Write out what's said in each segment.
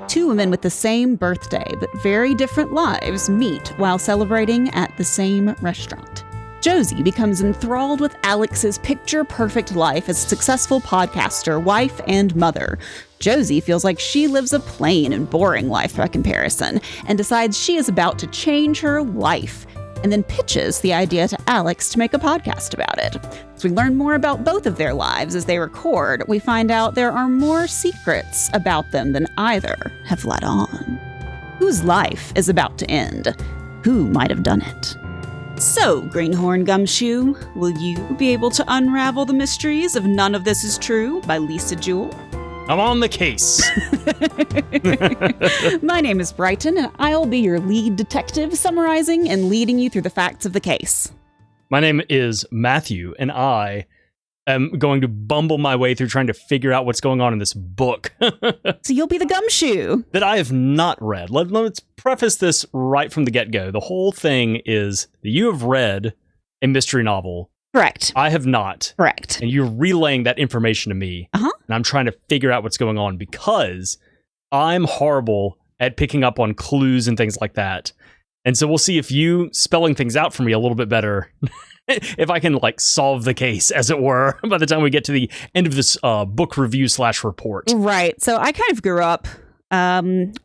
Two women with the same birthday but very different lives meet while celebrating at the same restaurant. Josie becomes enthralled with Alix's picture-perfect life as a successful podcaster, wife, and mother. Josie feels like she lives a plain and boring life by comparison and decides she is about to change her life, and then pitches the idea to Alix to make a podcast about it. As we learn more about both of their lives as they record, we find out there are more secrets about them than either have let on. Whose life is about to end? Who might have done it? So, Greenhorn Gumshoe, will you be able to unravel the mysteries of None of This Is True by Lisa Jewell? I'm on the case. My name is Brighton, and I'll be your lead detective, summarizing and leading you through the facts of the case. My name is Matthew, and I am going to bumble my way through trying to figure out what's going on in this book. So you'll be the Gumshoe. That I have not read. Let's preface this right from the get-go. The whole thing is that you have read a mystery novel. Correct. I have not. Correct. And you're relaying that information to me. Uh-huh. And I'm trying to figure out what's going on because I'm horrible at picking up on clues and things like that. And so we'll see if you spelling things out for me a little bit better, if I can like solve the case, as it were, by the time we get to the end of this book review / report. Right. So I kind of grew up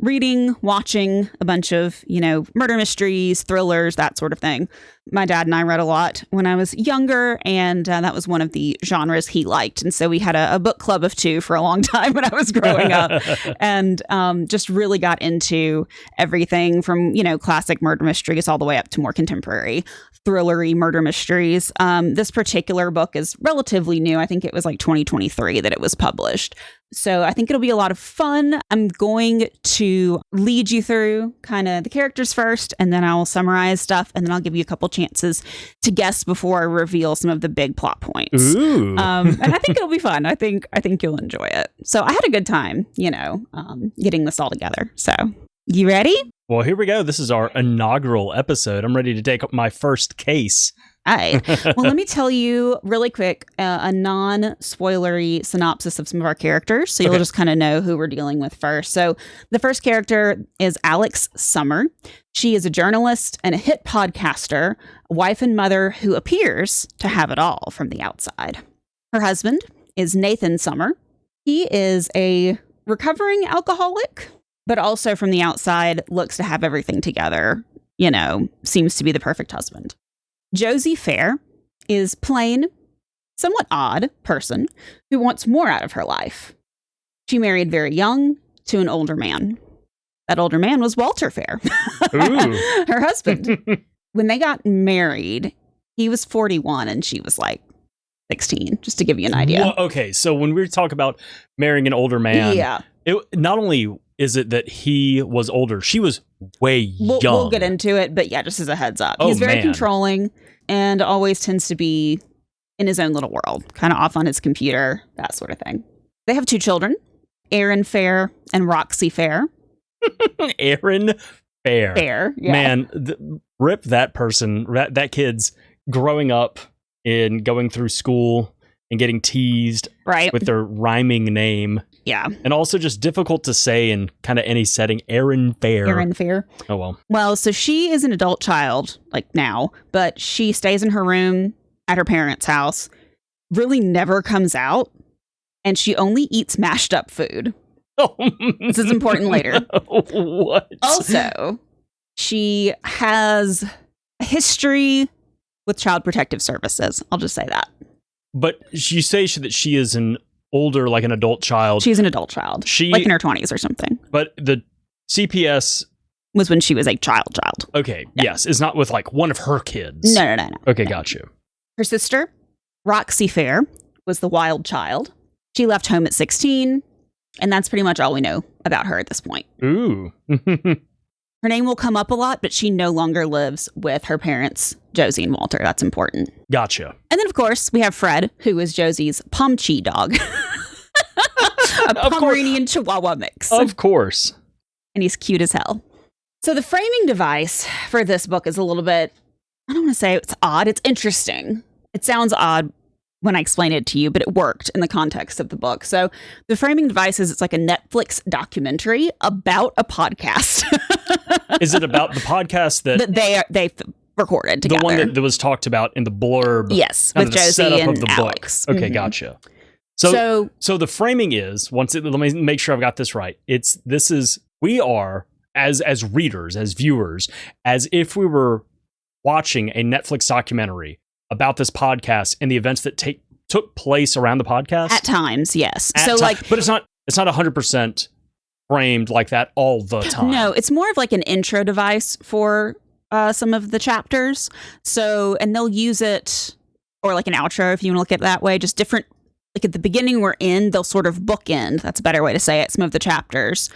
reading, watching a bunch of, murder mysteries, thrillers, that sort of thing. My dad and I read a lot when I was younger, and that was one of the genres he liked. And so we had a book club of two for a long time when I was growing up, and just really got into everything from, classic murder mysteries all the way up to more contemporary thrillery murder mysteries. This particular book is relatively new. I think it was like 2023 that it was published. So I think it'll be a lot of fun. I'm going to lead you through kind of the characters first, and then I'll summarize stuff, and then I'll give you a couple chances to guess before I reveal some of the big plot points. Ooh. And I think it'll be fun. I think you'll enjoy it. So I had a good time, getting this all together. So you ready? Well, here we go. This is our inaugural episode. I'm ready to take up my first case. All right. Well, let me tell you really quick a non-spoilery synopsis of some of our characters, so you'll just kind of know who we're dealing with first. So the first character is Alix Summer. She is a journalist and a hit podcaster, wife and mother who appears to have it all from the outside. Her husband is Nathan Summer. He is a recovering alcoholic, but also from the outside looks to have everything together, seems to be the perfect husband. Josie Fair is plain, somewhat odd person who wants more out of her life. She married very young to an older man. That older man was Walter Fair, her husband. When they got married, he was 41 and she was like 16, just to give you an idea. Well, okay, so when we talk about marrying an older man, it not only is it that he was older, she was way young. We'll get into it, but yeah, just as a heads up. He's very controlling and always tends to be in his own little world, kind of off on his computer, that sort of thing. They have two children, Aaron Fair and Roxy Fair. Aaron Fair. Fair, yeah. Man, rip that person, that kid's growing up and going through school and getting teased with their rhyming name. Yeah. And also just difficult to say in kind of any setting. Aaron Fair. Aaron Fair. Oh, well. Well, so she is an adult child, like now, but she stays in her room at her parents' house, really never comes out, and she only eats mashed up food. Oh, this is important later. What? Also, she has a history with Child Protective Services. I'll just say that. But you say that she is an older, like an adult child. She's an adult child. Like in her 20s or something. But the CPS was when she was a child. Okay, yes. It's not with like one of her kids. No. Okay, got you. Her sister, Roxy Fair, was the wild child. She left home at 16, and that's pretty much all we know about her at this point. Ooh. Her name will come up a lot, but she no longer lives with her parents, Josie and Walter. That's important. Gotcha. And then, of course, we have Fred, who is Josie's Pomchi dog. A Pomeranian Chihuahua mix. Of course. And he's cute as hell. So the framing device for this book is a little bit, I don't want to say it's odd. It's interesting. It sounds odd when I explain it to you, but it worked in the context of the book. So the framing device is it's like a Netflix documentary about a podcast. Is it about the podcast that they recorded together? The one that was talked about in the blurb. Yes, with Josie and Alix. Okay, gotcha. So the framing is let me make sure I've got this right. We are as readers, as viewers, as if we were watching a Netflix documentary about this podcast and the events that took place around the podcast. At times, yes. But it's not 100% framed like that all the time. No, it's more of like an intro device for some of the chapters. So, and they'll use it, or like an outro if you want to look at it that way, just different, like at the beginning we're in, they'll sort of bookend, that's a better way to say it, some of the chapters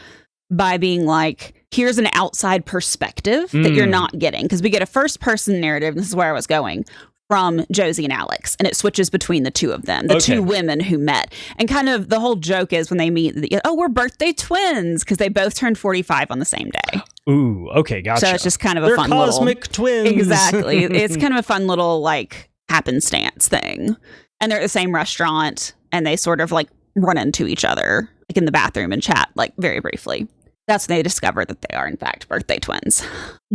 by being like, here's an outside perspective that you're not getting. Because we get a first person narrative, and this is where I was going, from Josie and Alix, and it switches between the two of them, the two women who met. And kind of the whole joke is when they meet, we're birthday twins, because they both turned 45 on the same day. Ooh, okay, gotcha. So it's just kind of a fun cosmic twins. Exactly. It's kind of a fun little like happenstance thing. And they're at the same restaurant, and they sort of like run into each other like in the bathroom and chat like very briefly. That's when they discover that they are in fact birthday twins.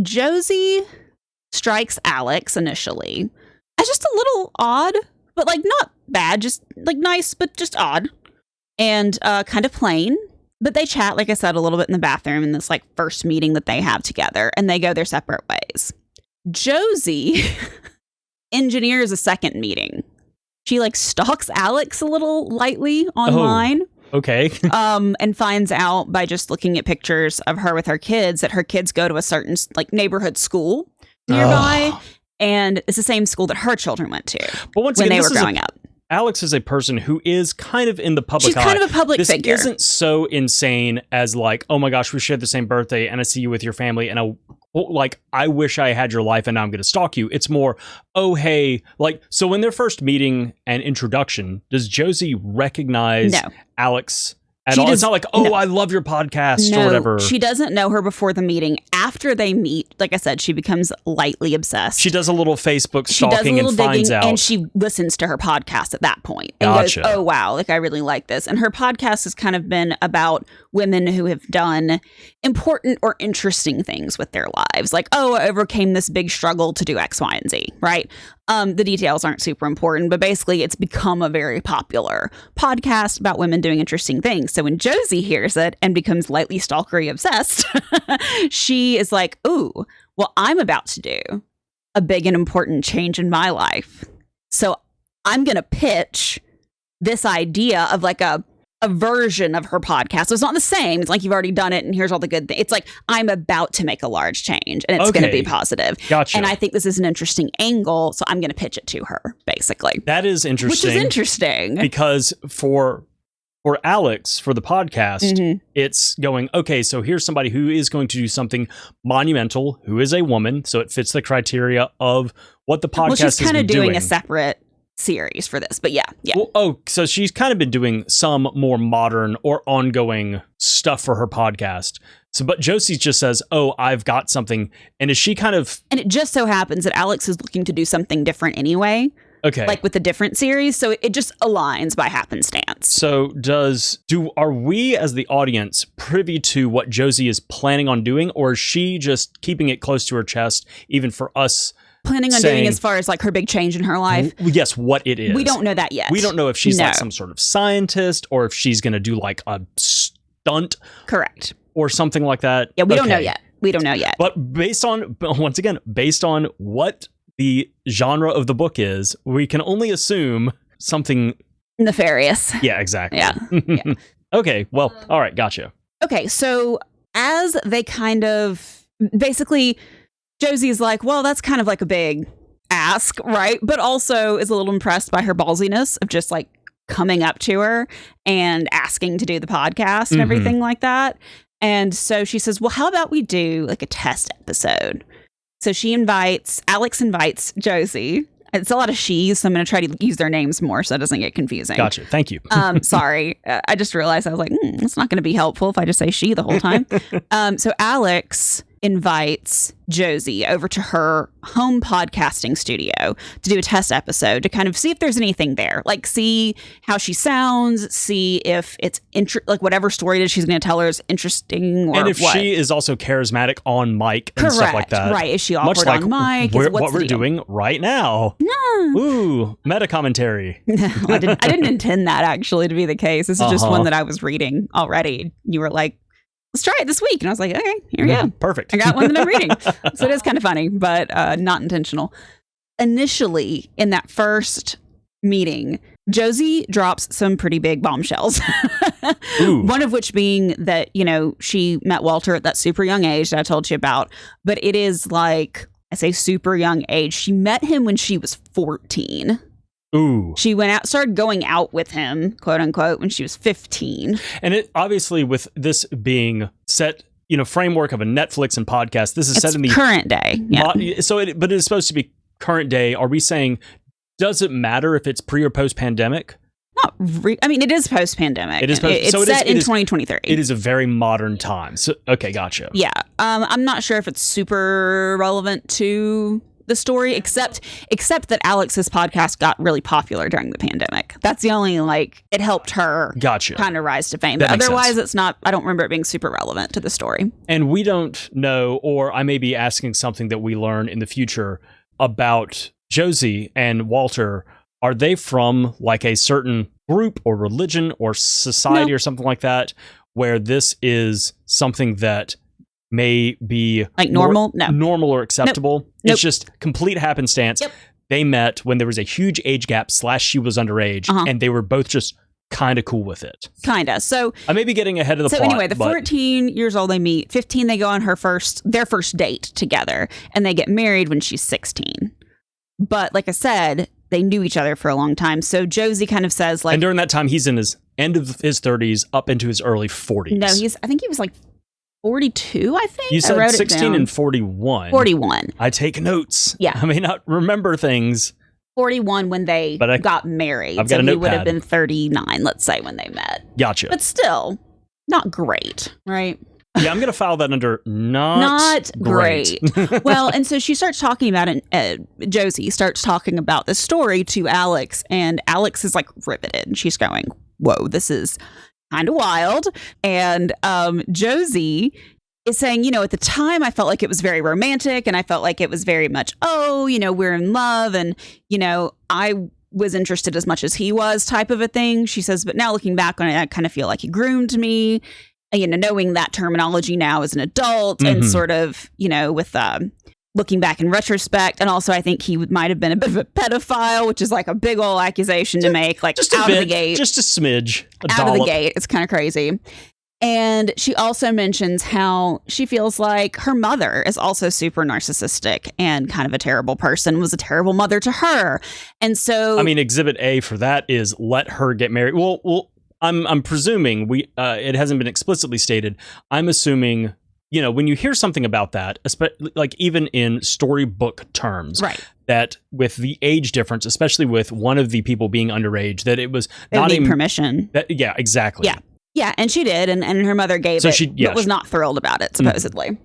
Josie strikes Alix initially as just a little odd, but like not bad, just like nice, but just odd and kind of plain. But they chat, like I said, a little bit in the bathroom in this like first meeting that they have together, and they go their separate ways. Josie engineers a second meeting. She like stalks Alix a little lightly online. Okay. And finds out by just looking at pictures of her with her kids that her kids go to a certain like neighborhood school nearby. And it's the same school that her children went to when they were growing up. Alix is a person who is kind of in the public eye. She's kind of a public figure. This isn't so insane as like, oh my gosh, we shared the same birthday and I see you with your family and I wish I had your life and now I'm going to stalk you. It's more, oh, hey, like, so when their first meeting and introduction, does Josie recognize Alix at all? It's not like, I love your podcast or whatever. She doesn't know her before the meeting. After they meet, like I said, she becomes lightly obsessed. She does a little Facebook stalking and finds out. And she listens to her podcast at that point and goes, oh, wow, like I really like this. And her podcast has kind of been about women who have done important or interesting things with their lives. Like, I overcame this big struggle to do X, Y, and Z, right? The details aren't super important, but basically it's become a very popular podcast about women doing interesting things. So when Josie hears it and becomes lightly stalkery obsessed, she is like, ooh, well, I'm about to do a big and important change in my life. So I'm going to pitch this idea of like a version of her podcast. So it's not the same. It's like you've already done it and here's all the good things. It's like I'm about to make a large change and it's going to be positive. Gotcha. And I think this is an interesting angle. So I'm going to pitch it to her, basically. That is interesting. Which is interesting. Because for Alix, for the podcast, it's going, okay, so here's somebody who is going to do something monumental, who is a woman. So it fits the criteria of what the podcast is doing. Well, she's kind of doing a separate series for this, but yeah. Well, so she's kind of been doing some more modern or ongoing stuff for her podcast. So, but Josie just says, I've got something. And is she kind of... And it just so happens that Alix is looking to do something different anyway. Okay. Like with a different series. So it just aligns by happenstance. So are we as the audience privy to what Josie is planning on doing? Or is she just keeping it close to her chest, even for us? Planning on doing as far as like her big change in her life? Yes, what it is. We don't know that yet. We don't know if she's like some sort of scientist or if she's going to do like a stunt. Correct. Or something like that. Yeah, we don't know yet. But based on what the genre of the book is, we can only assume something nefarious. Yeah, exactly. Yeah. Okay, well, all right, gotcha. Okay, so as they kind of basically... Josie's like, well, that's kind of like a big ask, right? But also is a little impressed by her ballsiness of just like coming up to her and asking to do the podcast and everything like that. And so she says, well, how about we do like a test episode? So Alix invites Josie. It's a lot of she's, so I'm going to try to use their names more so it doesn't get confusing. Gotcha. Thank you. Sorry. I just realized I was like, it's not going to be helpful if I just say she the whole time. So Alix invites Josie over to her home podcasting studio to do a test episode to kind of see if there's anything there, like see how she sounds, see if it's like whatever story that she's going to tell her is interesting, or and if she is also charismatic on mic and stuff like that. Right? Is she awkward on mic? What we're doing right now. No. Ooh, meta commentary. No, I didn't intend that actually to be the case. This is just one that I was reading already. You were like, let's try it this week. And I was like, okay, here we go. Perfect. I got one that I'm reading. So it is kind of funny, but not intentional. Initially, in that first meeting, Josie drops some pretty big bombshells. One of which being that, she met Walter at that super young age that I told you about. But it is like, I say super young age. She met him when she was 14. Ooh. She started going out with him, quote unquote, when she was 15. And it obviously, with this being set, framework of a Netflix and podcast, this is set in the current day. Yeah. But it is supposed to be current day. Are we saying, does it matter if it's pre or post pandemic? Not it is post pandemic. It's set in 2023. It is a very modern time. So, okay, gotcha. Yeah. I'm not sure if it's super relevant to the story, except that Alix's podcast got really popular during the pandemic. That's the only, it helped her kind of rise to fame. But otherwise, it's not, I don't remember it being super relevant to the story. And we don't know, or I may be asking something that we learn in the future about Josie and Walter. Are they from a certain group or religion or society or something like that, where this is something that may be normal or acceptable? Nope. It's just complete happenstance. Yep. They met when there was a huge age gap / she was underage, and they were both just kind of cool with it. Kinda. So I may be getting ahead of the plot. So anyway, 14 years old they meet. 15 they go on their first date together, and they get married when she's 16. But like I said, they knew each other for a long time. So Josie kind of says and during that time he's in his end of his 30s up into his early 40s. No, I think he was 42, I think. You said 16 and 41. 41. I take notes. Yeah. I may not remember things. 41 when they got married. I've got a notepad. He would have been 39, let's say, when they met. Gotcha. But still, not great, right? Yeah, I'm going to file that under not great. Well, and so she starts talking about it. Josie starts talking about the story to Alix, and Alix is riveted. And she's going, whoa, this is kind of wild. And Josie is saying, at the time I felt like it was very romantic, and I felt like it was very much, we're in love, and, I was interested as much as he was type of a thing. She says, but now looking back on it, I kind of feel like he groomed me, knowing that terminology now as an adult and sort of, with looking back in retrospect. And also I think he might have been a bit of a pedophile, which is a big old accusation to make, just out of the gate. Just a smidge. Out of the gate. It's kind of crazy. And she also mentions how she feels like her mother is also super narcissistic and kind of a terrible person, was a terrible mother to her. And so... Exhibit A for that is let her get married. Well, I'm presuming it hasn't been explicitly stated. I'm assuming, when you hear something about that, even in storybook terms, right, that with the age difference, especially with one of the people being underage, that it was not even permission. Yeah, exactly. Yeah, and she did, and her mother gave but was not thrilled about it, supposedly.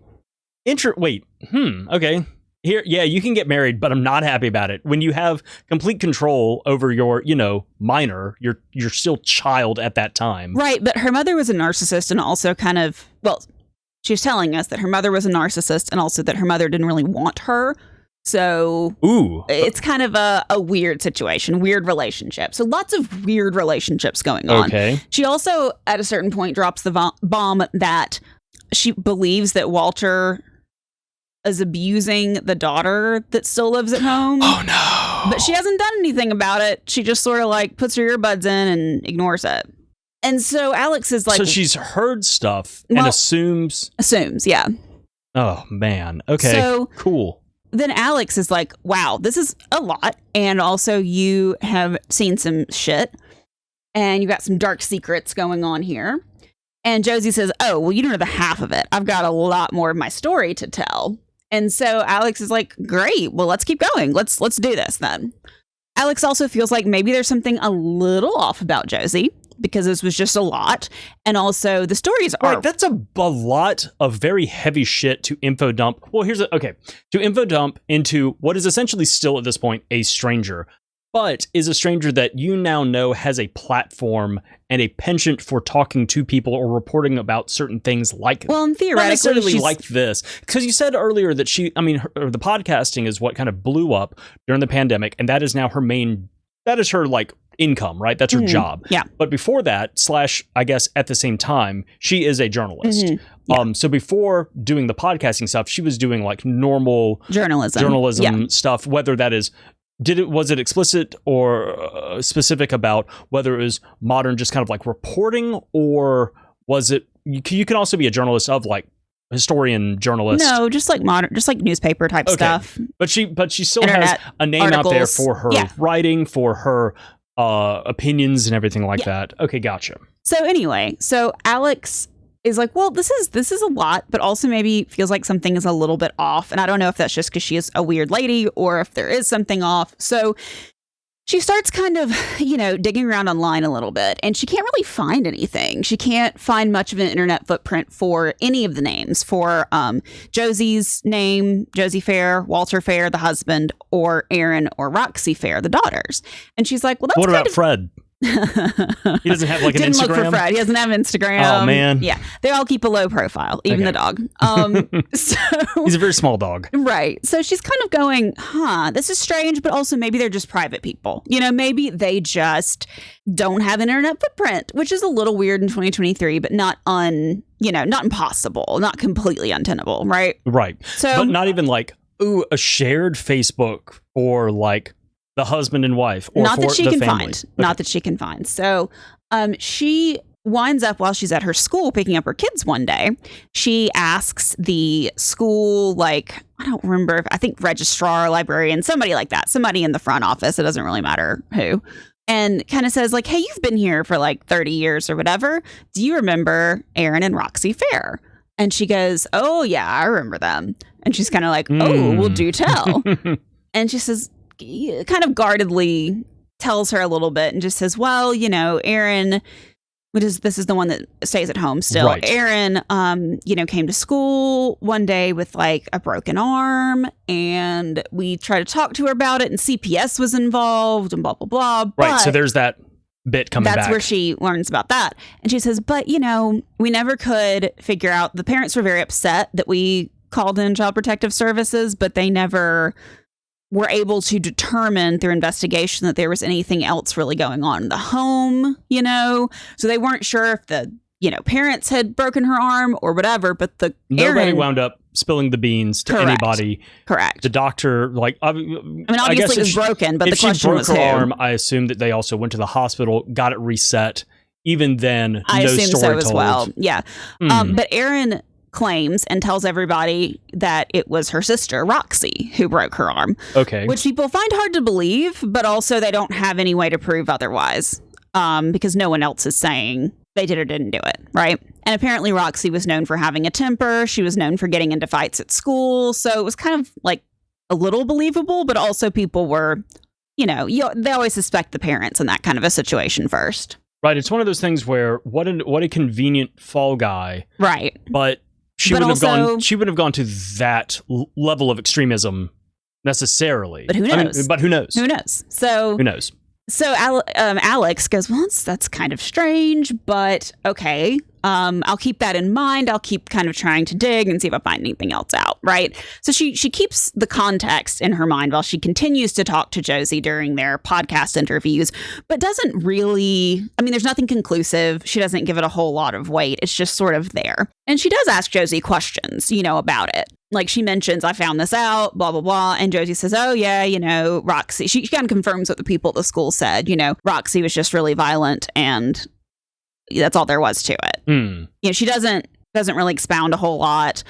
Wait. Okay. Here, yeah, you can get married, but I'm not happy about it. When you have complete control over your, minor, you're still child at that time. Right, but her mother was a narcissist and also kind of, she was telling us that her mother was a narcissist and also that her mother didn't really want her. So it's kind of a weird situation, weird relationship. So lots of weird relationships going on. Okay. She also, at a certain point, drops the bomb that she believes that Walter is abusing the daughter that still lives at home. Oh, no. But she hasn't done anything about it. She just sort of puts her earbuds in and ignores it. And so Alix is So she's heard stuff and assumes. Assumes, yeah. Oh, man. Okay. So, cool. Then Alix is like, wow, this is a lot. And also you have seen some shit. And you got some dark secrets going on here. And Josie says, oh, well, you don't know the half of it. I've got a lot more of my story to tell. And so Alix is like, great, well, let's keep going. Let's do this then. Alix also feels like maybe there's something a little off about Josie. because this was just a lot. And also the stories are... Right, that's a lot of very heavy shit to info dump. Well, to info dump into what is essentially still at this point a stranger, but is a stranger that you now know has a platform and a penchant for talking to people or reporting about certain things like well, and theoretically, not necessarily like this. Because you said earlier that the podcasting is what kind of blew up during the pandemic, and that is now that is her like income, right? That's her job. Yeah. But before that, I guess at the same time, she is a journalist. Yeah. So before doing the podcasting stuff, she was doing like normal journalism stuff, whether that is was it explicit or specific about whether it was modern, just kind of like reporting, or was it? You can also be a journalist of like historian, journalist. No, just like modern, just like newspaper type stuff. But she still Internet, has a name articles. out there for her writing, for her opinions and everything like that. Okay, gotcha. So anyway, Alix is like, well, this is a lot, but also maybe feels like something is a little bit off. And I don't know if that's just because she is a weird lady or if there is something off. So she starts kind of, digging around online a little bit, and she can't really find anything. She can't find much of an internet footprint for any of the names, for Josie's name, Josie Fair, Walter Fair, the husband, or Aaron or Roxy Fair, the daughters. And she's like, well, that's what about Fred? He doesn't have like an Instagram. Instagram. Look for Fred. He doesn't have Instagram. Oh man. Yeah, they all keep a low profile, even the dog. So he's a very small dog, right? So she's kind of going, this is strange, but also maybe they're just private people. Maybe they just don't have an internet footprint, which is a little weird in 2023, but not not impossible, not completely untenable, right? Right. So, but not even like a shared Facebook or like the husband and wife, or not that she can family. find. Okay. Not that she can find. So she winds up while she's at her school picking up her kids one day. She asks the school, like, I don't remember, I think registrar, librarian, somebody like that, somebody in the front office. It doesn't really matter who. And kind of says like, hey, you've been here for like 30 years or whatever. Do you remember Aaron and Roxy Fair? And she goes, oh, yeah, I remember them. And she's kind of like, oh, well, do tell. And she says, kind of guardedly tells her a little bit and just says, well, Aaron, this is the one that stays at home still. Right. Aaron, came to school one day with like a broken arm, and we tried to talk to her about it, and CPS was involved and blah, blah, blah. Right. But so there's that bit coming back. That's where she learns about that. And she says, but, we never could figure out. The parents were very upset that we called in Child Protective Services, but they never were able to determine through investigation that there was anything else really going on in the home, So they weren't sure if the, parents had broken her arm or whatever, but nobody wound up spilling the beans to anybody. Correct. The doctor, like, obviously it was broken, but the question was if she broke her who? arm, I assume that they also went to the hospital, got it reset. Even then, I no assume story so as told. well. Yeah. But Aaron claims and tells everybody that it was her sister, Roxy, who broke her arm. Okay. Which people find hard to believe, but also they don't have any way to prove otherwise, because no one else is saying they did or didn't do it, right? And apparently Roxy was known for having a temper. She was known for getting into fights at school. So it was kind of like a little believable, but also people were, they always suspect the parents in that kind of a situation first. Right. It's one of those things where what a convenient fall guy. Right. But she wouldn't have gone to that level of extremism necessarily. But who knows? Who knows? Who knows? So who knows? So Alix goes, well, that's kind of strange, but okay. I'll keep that in mind. I'll keep kind of trying to dig and see if I find anything else out, right? So she keeps the context in her mind while she continues to talk to Josie during their podcast interviews, but doesn't really, there's nothing conclusive. She doesn't give it a whole lot of weight. It's just sort of there. And she does ask Josie questions, about it. Like she mentions, I found this out, blah, blah, blah. And Josie says, oh, yeah, Roxy. She kind of confirms what the people at the school said. Roxy was just really violent and that's all there was to it. She doesn't really expound a whole lot.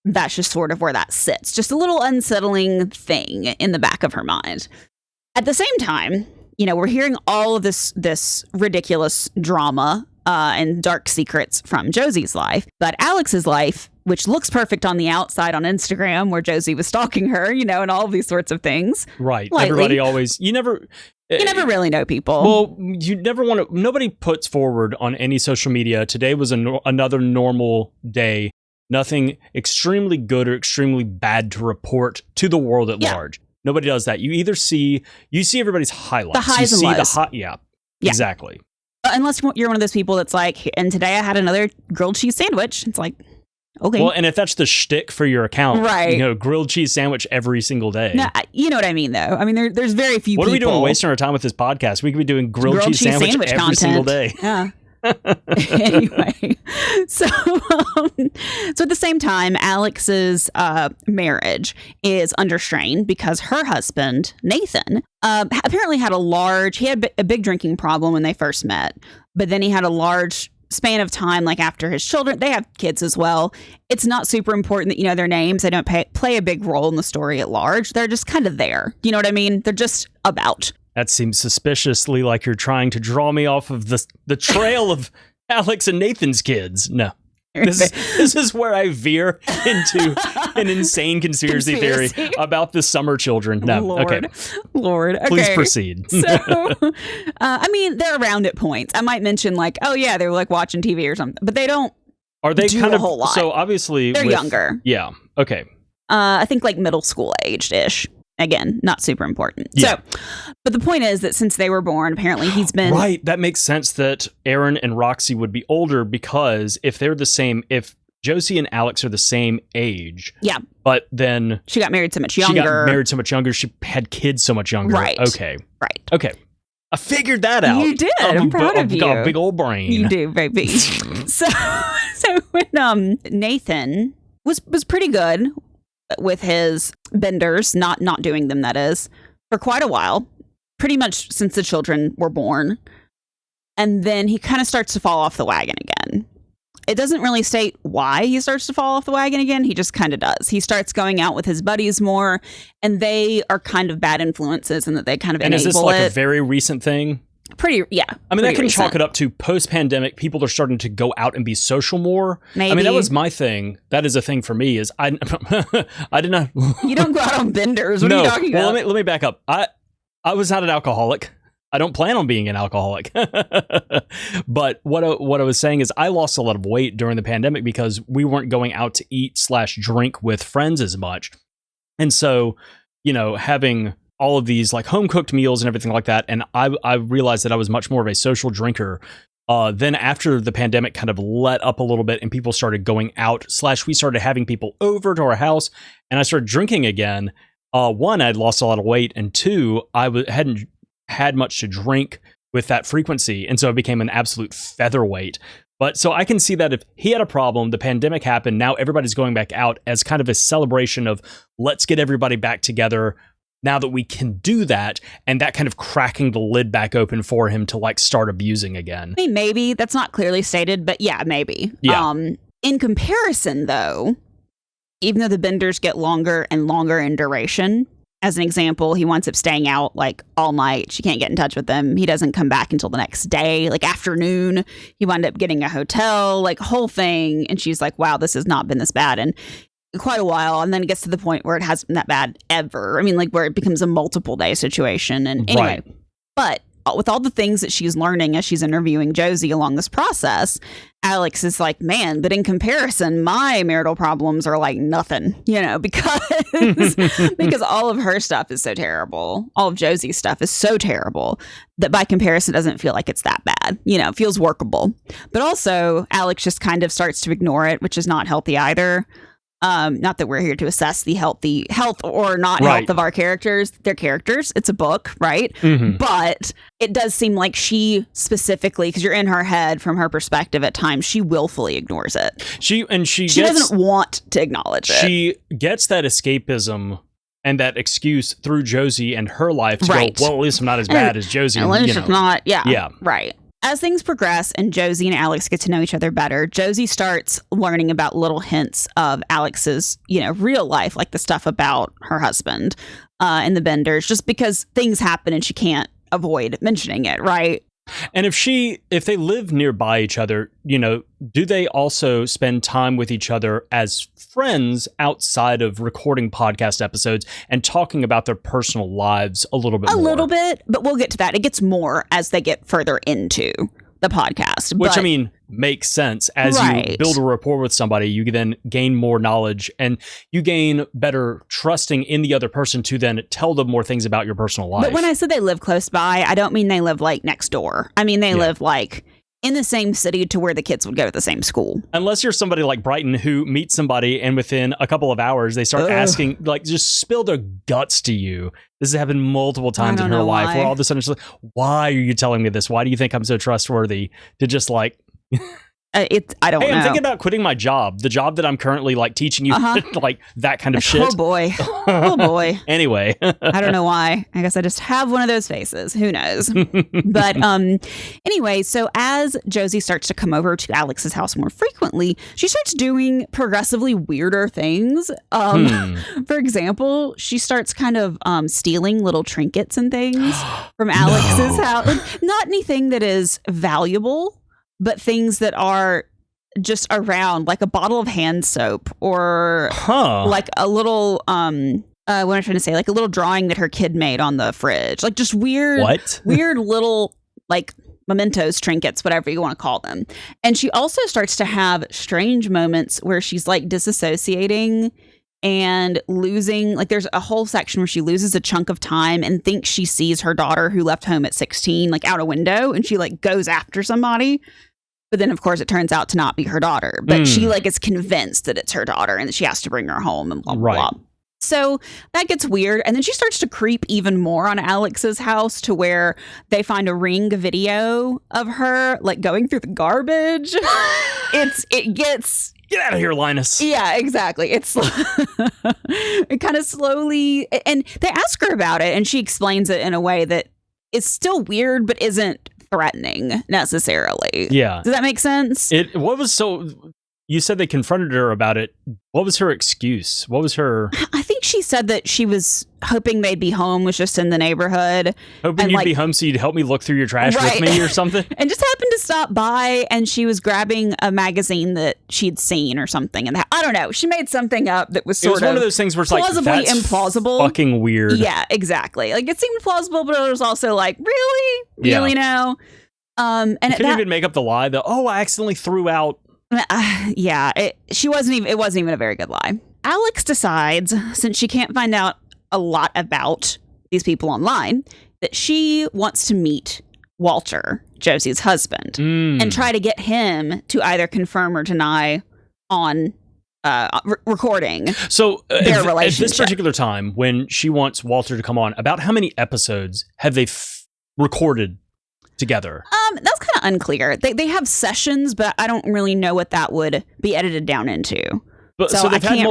That's just sort of where that sits. Just a little unsettling thing in the back of her mind. At the same time, we're hearing all of this ridiculous drama and dark secrets from Josie's life. But Alix's life, which looks perfect on the outside on Instagram, where Josie was stalking her, and all of these sorts of things. Right. Lightly. Everybody always, You never really know people. Well, you never want to. Nobody puts forward on any social media, today was another normal day. Nothing extremely good or extremely bad to report to the world at large. Nobody does that. You either see everybody's highlights. The highs and lows. Yeah, exactly. Unless you're one of those people that's like, and today I had another grilled cheese sandwich. It's like, okay. Well, and if that's the shtick for your account, right? You know, grilled cheese sandwich every single day. No, you know what I mean, though. I mean, there's very few. What people. are we doing wasting our time with this podcast? We could be doing grilled cheese sandwich every content. single day. Yeah. Anyway, so at the same time, Alix's marriage is under strain because her husband Nathan apparently had a big drinking problem when they first met, but then he had a large span of time, like after his children, they have kids as well. It's not super important that you know their names. They don't play a big role in the story at large. They're just kind of there. You know what I mean? They're just about. That seems suspiciously like you're trying to draw me off of the trail of Alix and Nathan's kids. No. This is where I veer into an insane conspiracy theory about the summer children. No, Lord. Okay. Please proceed. So, I mean, they're around at points. I might mention like, oh yeah, they're like watching TV or something, but they don't. Are they do kind a of whole lot. So obviously they're younger. Yeah. Okay. I think like middle school aged ish. Again, not super important. Yeah. So, but the point is that since they were born, apparently he's been... Right, that makes sense that Aaron and Roxy would be older because if Josie and Alix are the same age... Yeah. But then... She got married so much younger. She had kids so much younger. Right. Okay. Right. Okay. I figured that out. You did. I'm proud of you. I've got a big old brain. You do, baby. so when Nathan was pretty good with his benders, not doing them, that is, for quite a while, pretty much since the children were born. And then he kind of starts to fall off the wagon again. It doesn't really state why he starts to fall off the wagon again. He just kind of does. He starts going out with his buddies more, and they are kind of bad influences, and that they kind of enable it. And is this like a very recent thing? Yeah. I mean, I can recent. chalk it up to post-pandemic, people are starting to go out and be social more. Maybe. I mean, that was my thing. That is a thing for me, is I did not... You don't go out on benders. What are you talking about? Well, let me back up. I was not an alcoholic. I don't plan on being an alcoholic. But what I was saying is I lost a lot of weight during the pandemic because we weren't going out to eat / drink with friends as much. And so, you know, having all of these like home cooked meals and everything like that. And I realized that I was much more of a social drinker. Then after the pandemic kind of let up a little bit and people started going out / we started having people over to our house and I started drinking again. One, I'd lost a lot of weight, and two, hadn't had much to drink with that frequency. And so it became an absolute featherweight. But so I can see that if he had a problem, the pandemic happened, now everybody's going back out as kind of a celebration of let's get everybody back together now that we can do that, and that kind of cracking the lid back open for him to like start abusing again. I mean, maybe that's not clearly stated, but yeah, maybe. Yeah. In comparison, though, even though the benders get longer and longer in duration, as an example, he winds up staying out like all night. She can't get in touch with him. He doesn't come back until the next day, like afternoon. He wound up getting a hotel, like whole thing. And she's like, wow, this has not been this bad. And quite a while, and then it gets to the point where it hasn't been that bad ever. I mean, like where it becomes a multiple day situation. And anyway, but with all the things that she's learning as she's interviewing Josie along this process, Alix is like, man, but in comparison, my marital problems are like nothing, you know, because all of her stuff is so terrible. All of Josie's stuff is so terrible that by comparison, it doesn't feel like it's that bad. You know, it feels workable. But also, Alix just kind of starts to ignore it, which is not healthy either. Not that we're here to assess the health or not health of our characters. They're characters. It's a book, right? Mm-hmm. But it does seem like she specifically, because you're in her head from her perspective at times, she willfully ignores it. She doesn't want to acknowledge it. She gets that escapism and that excuse through Josie and her life to go, well, at least I'm not as bad as Josie. At least it's not, yeah. Right. As things progress and Josie and Alix get to know each other better, Josie starts learning about little hints of Alix's, you know, real life, like the stuff about her husband and the benders, just because things happen and she can't avoid mentioning it, right? And if they live nearby each other, do they also spend time with each other as friends outside of recording podcast episodes and talking about their personal lives a little bit more? A little bit, but we'll get to that. It gets more as they get further into the podcast. Which, makes sense. As you build a rapport with somebody, you then gain more knowledge and you gain better trusting in the other person to then tell them more things about your personal life. But when I said they live close by, I don't mean they live like next door. I mean, they live like in the same city to where the kids would go to the same school. Unless you're somebody like Brighton who meets somebody and within a couple of hours they start asking, like, just spill their guts to you. This has happened multiple times in her life where all of a sudden she's like, why are you telling me this? Why do you think I'm so trustworthy? To just like... I don't know. I'm thinking about quitting my job, the job that I'm currently like teaching you, like that kind of shit. Oh boy. Oh boy. Anyway. I don't know why. I guess I just have one of those faces. Who knows? But anyway, so as Josie starts to come over to Alix's house more frequently, she starts doing progressively weirder things. For example, she starts kind of stealing little trinkets and things from Alix's house. Like, not anything that is valuable, but things that are just around, like a bottle of hand soap or like a little, what am I trying to say? Like a little drawing that her kid made on the fridge. Like just weird little like mementos, trinkets, whatever you want to call them. And she also starts to have strange moments where she's like disassociating and losing, like there's a whole section where she loses a chunk of time and thinks she sees her daughter who left home at 16, like out a window, and she like goes after somebody. But then, of course, it turns out to not be her daughter. But she like is convinced that it's her daughter and that she has to bring her home and blah, blah, blah. So that gets weird. And then she starts to creep even more on Alix's house to where they find a Ring video of her like going through the garbage. It gets... Get out of here, Linus. Yeah, exactly. It's it kind of slowly... And they ask her about it and she explains it in a way that is still weird but isn't threatening necessarily. Yeah. Does that make sense? You said they confronted her about it. What was her excuse? What was her... I think she said that she was hoping they'd be home, was just in the neighborhood. Hoping you'd be home so you'd help me look through your trash with me or something? And just happened to stop by and she was grabbing a magazine that she'd seen or something. And I don't know. She made something up that was sort of... one of those things where it's like, that's implausible. Fucking weird. Yeah, exactly. Like it seemed plausible, but it was also like, really? Really now? And you couldn't even make up the lie that, I accidentally threw out... it wasn't even a very good lie. Alix decides, since she can't find out a lot about these people online, that she wants to meet Walter, Josie's husband, and try to get him to either confirm or deny on recording their relationship. At this particular time, when she wants Walter to come on, about how many episodes have they recorded together? That's kind of unclear. They have sessions, but I don't really know what that would be edited down into. But so they've had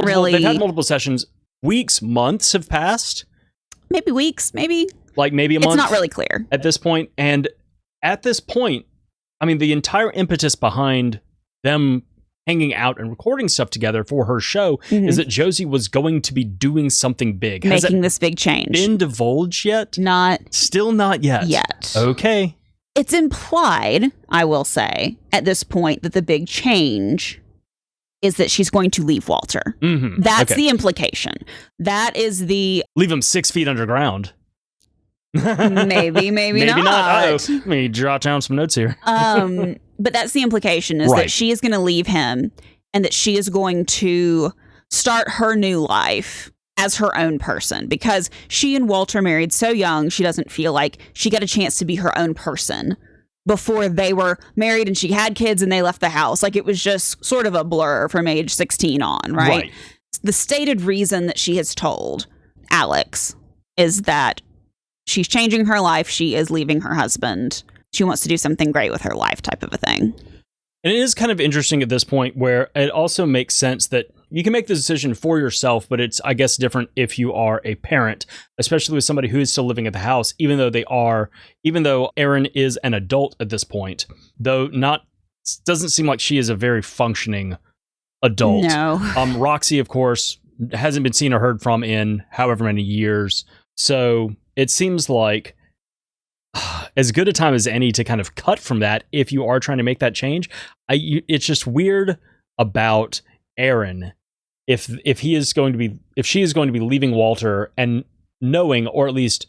multiple sessions. Weeks, months have passed. Maybe weeks, maybe. Like maybe a month. It's not really clear at this point. And at this point, I mean, the entire impetus behind them hanging out and recording stuff together for her show is that Josie was going to be doing something big. Making this big change. Been divulged yet? Still not yet. Okay. It's implied, I will say, at this point that the big change is that she's going to leave Walter. That's the implication. That is the... Leave him 6 feet underground. Maybe not. Let me jot down some notes here. But that's the implication, is that she is going to leave him and that she is going to start her new life as her own person, because she and Walter married so young, she doesn't feel like she got a chance to be her own person before they were married and she had kids and they left the house. Like it was just sort of a blur from age 16 on, right? The stated reason that she has told Alix is that she's changing her life. She is leaving her husband. She wants to do something great with her life, type of a thing. And it is kind of interesting at this point where it also makes sense that you can make the decision for yourself, but it's, I guess, different if you are a parent, especially with somebody who is still living at the house, even though Erin is an adult at this point, doesn't seem like she is a very functioning adult. No. Roxy, of course, hasn't been seen or heard from in however many years. So it seems like as good a time as any to kind of cut from that if you are trying to make that change. It's just weird about Erin if she is going to be leaving Walter and knowing, or at least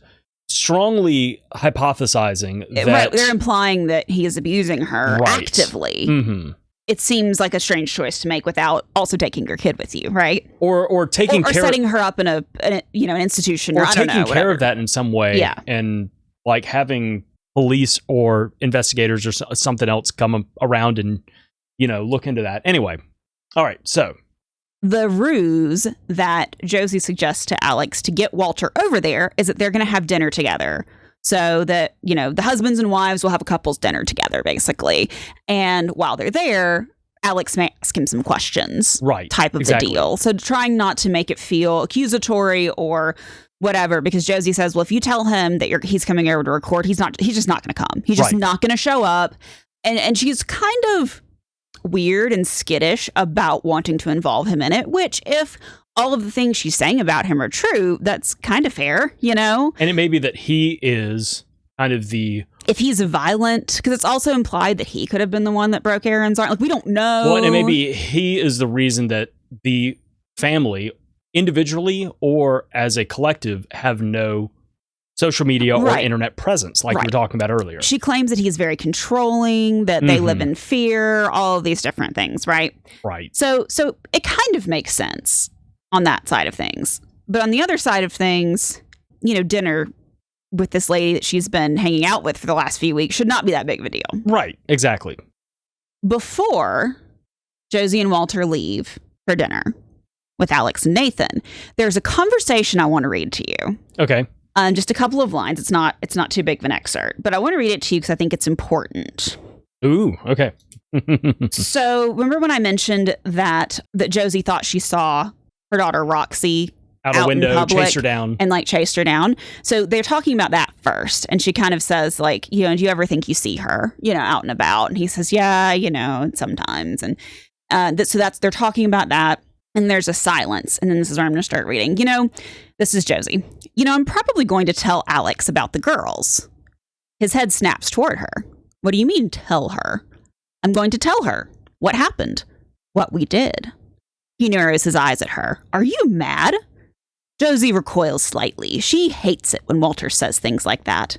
strongly hypothesizing that right, they're implying that he is abusing her actively. Mm-hmm. It seems like a strange choice to make without also taking your kid with you, right? Or taking care, setting her up in an institution, or I don't taking know, care of that in some way, and like having police or investigators or something else come around and look into that. Anyway, all right, so the ruse that Josie suggests to Alix to get Walter over there is that they're going to have dinner together. So that, the husbands and wives will have a couple's dinner together, basically. And while they're there, Alix may ask him some questions. Right. Type of a deal. So trying not to make it feel accusatory or whatever, because Josie says, well, if you tell him that he's coming over to record, he's just not going to come. He's just not going to show up. And she's kind of weird and skittish about wanting to involve him in it, which if all of the things she's saying about him are true, that's kind of fair, And it may be that he is kind of if he's violent, because it's also implied that he could have been the one that broke Erin's arm. Like, we don't know. Well, and maybe he is the reason that the family, individually or as a collective, have no social media or internet presence, like we were talking about earlier. She claims that he's very controlling, that they live in fear, all of these different things, right? Right. So it kind of makes sense on that side of things. But on the other side of things, dinner with this lady that she's been hanging out with for the last few weeks should not be that big of a deal. Right, exactly. Before Josie and Walter leave for dinner with Alix and Nathan, there's a conversation I want to read to you. Okay. Just a couple of lines. It's not too big of an excerpt, but I want to read it to you because I think it's important. Ooh, okay. So remember when I mentioned that Josie thought she saw her daughter Roxy out a window, chased her down. And chased her down. So they're talking about that first. And she kind of says do you ever think you see her, out and about? And he says, yeah, sometimes. And they're talking about that. And there's a silence. And then this is where I'm going to start reading. This is Josie. I'm probably going to tell Alix about the girls. His head snaps toward her. What do you mean, tell her? I'm going to tell her. What happened? What we did. He narrows his eyes at her. Are you mad? Josie recoils slightly. She hates it when Walter says things like that.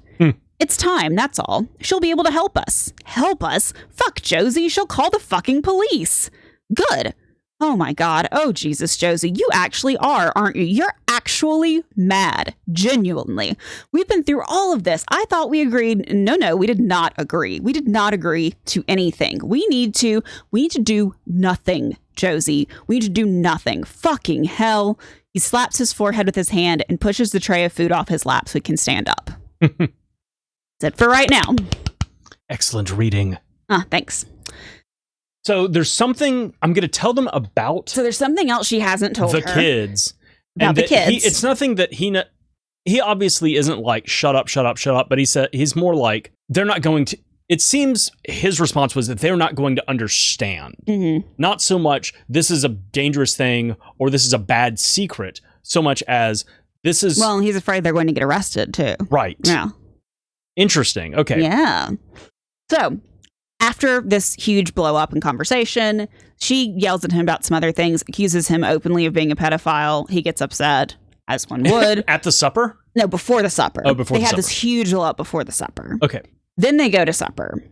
It's time, that's all. She'll be able to help us. Help us? Fuck Josie. She'll call the fucking police. Good. Oh my God. Oh Jesus, Josie. You actually are, aren't you? You're actually mad. Genuinely. We've been through all of this. I thought we agreed. No, we did not agree. We did not agree to anything. We need to do nothing, Josie. We need to do nothing. Fucking hell. He slaps his forehead with his hand and pushes the tray of food off his lap so he can stand up. That's it for right now. Excellent reading. Thanks. So there's something I'm going to tell them about. So there's something else she hasn't told the her. Kids. About the kids. It's nothing that he obviously isn't like, shut up, but he's more like, they're not going to, it seems his response was that they're not going to understand. Mm-hmm. Not so much, this is a dangerous thing or this is a bad secret, so much as this is... Well, he's afraid they're going to get arrested too. Right. Yeah. Interesting. Okay. Yeah. So after this huge blow up in conversation, she yells at him about some other things, accuses him openly of being a pedophile. He gets upset, as one would. At the supper? No, before the supper. Oh, before the supper. They had this huge blow up before the supper. Okay. Then they go to supper.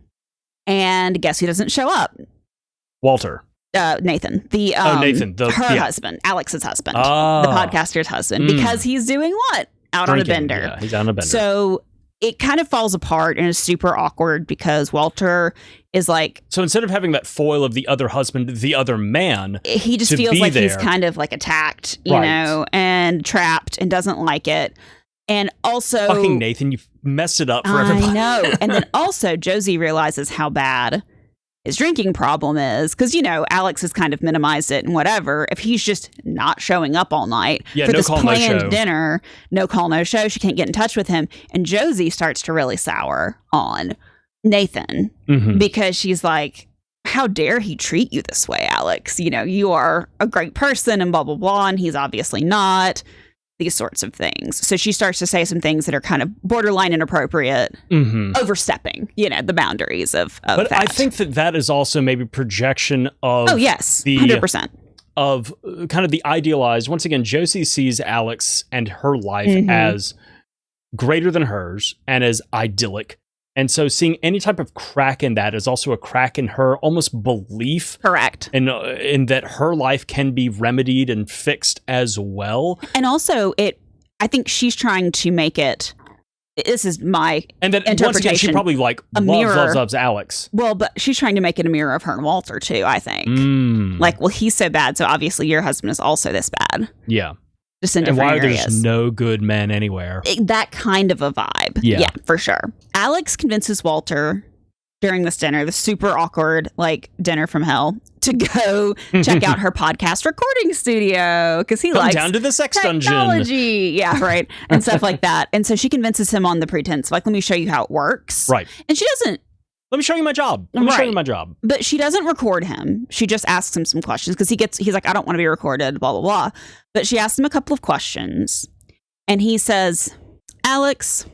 And guess who doesn't show up? Walter. Nathan. Nathan. Her husband. Alix's husband. The podcaster's husband. Because he's doing what? Out Drinking. on a bender. Yeah, he's out on a bender. So it kind of falls apart and is super awkward because Walter is like... So instead of having that foil of the other husband, the other man... He just feels like he's kind of like attacked, you know, and trapped and doesn't like it. And also... Fucking Nathan, you messed it up for everybody. I know. And then also Josie realizes how bad his drinking problem is. Because, you know, Alix has kind of minimized it and whatever. If he's just not showing up all night for this planned dinner, no call, no show, she can't get in touch with him. And Josie starts to really sour on Nathan because she's like, how dare he treat you this way, Alix? You know, you are a great person and blah, blah, blah. And he's obviously not. these sorts of things. So she starts to say some things that are kind of borderline inappropriate, overstepping, the boundaries of but that. I think that is also maybe projection of 100%. Of kind of the idealized. Once again, Josie sees Alix and her life as greater than hers and as idyllic. And so seeing any type of crack in that is also a crack in her almost belief. Correct. In that her life can be remedied and fixed as well. And also, I think she's trying to make it, this is my and that interpretation. Once again, she probably loves Alix. Well, but she's trying to make it a mirror of her and Walter too, I think. Like, well, he's so bad, so obviously your husband is also this bad. Yeah. Just in different areas. And why there's no good men anywhere. That kind of a vibe. Yeah, for sure. Alix convinces Walter during this dinner, the super awkward, dinner from hell, to go check out her podcast recording studio because he likes down to the sex technology. Yeah, right. And stuff like that. And so she convinces him on the pretense, let me show you how it works. Right. And she doesn't. Let me show you my job. Show you my job. But she doesn't record him. She just asks him some questions because he's like, I don't want to be recorded, blah, blah, blah. But she asks him a couple of questions. And he says, Alix,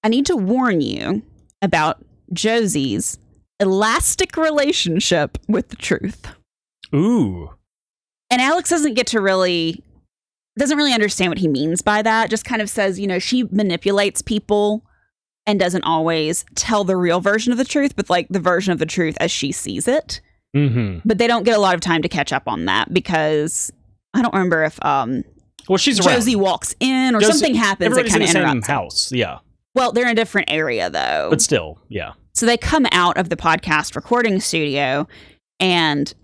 I need to warn you about Josie's elastic relationship with the truth. Ooh. And Alix doesn't really understand what he means by that. Just kind of says, she manipulates people and doesn't always tell the real version of the truth, but the version of the truth as she sees it. But they don't get a lot of time to catch up on that because I don't remember if she's Josie around. Walks in or something happens that kind of interrupts. Same house, yeah. Well, they're in a different area though. But still, yeah. So they come out of the podcast recording studio and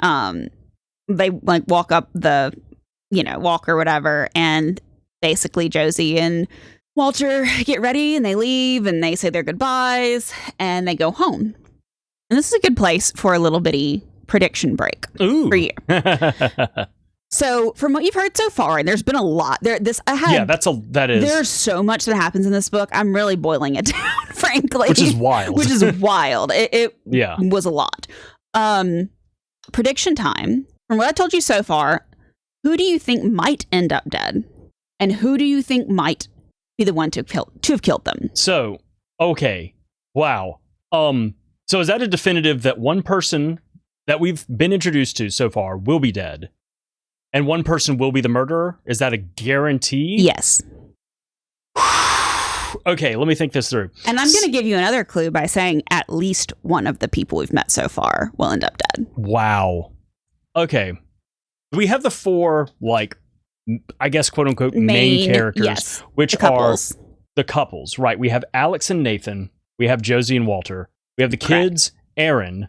they walk up the walk or whatever, and basically Josie and Walter get ready and they leave and they say their goodbyes and they go home. And this is a good place for a little bitty prediction break for you. So from what you've heard so far, and there's been a lot there. That is. There's so much that happens in this book. I'm really boiling it down, frankly. Which is wild. It was a lot. Prediction time. From what I told you so far, who do you think might end up dead? And who do you think might be the one to have killed them? So, okay. Wow. So is that a definitive that one person that we've been introduced to so far will be dead? And one person will be the murderer? Is that a guarantee? Yes. Okay, let me think this through. And I'm going to give you another clue by saying at least one of the people we've met so far will end up dead. Wow. Okay. We have the four, I guess, quote unquote, main characters, which are the couples, right? We have Alix and Nathan. We have Josie and Walter. We have the kids, Aaron,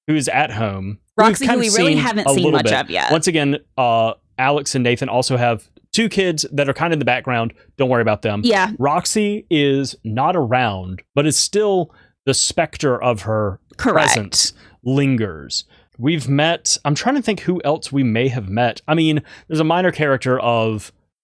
who's at home. Roxy, who we really haven't seen much of yet. Once again, Alix and Nathan also have two kids that are kind of in the background. Don't worry about them. Yeah. Roxy is not around, but is still the specter of her presence lingers. We've met, I'm trying to think who else we may have met. I mean, there's a minor character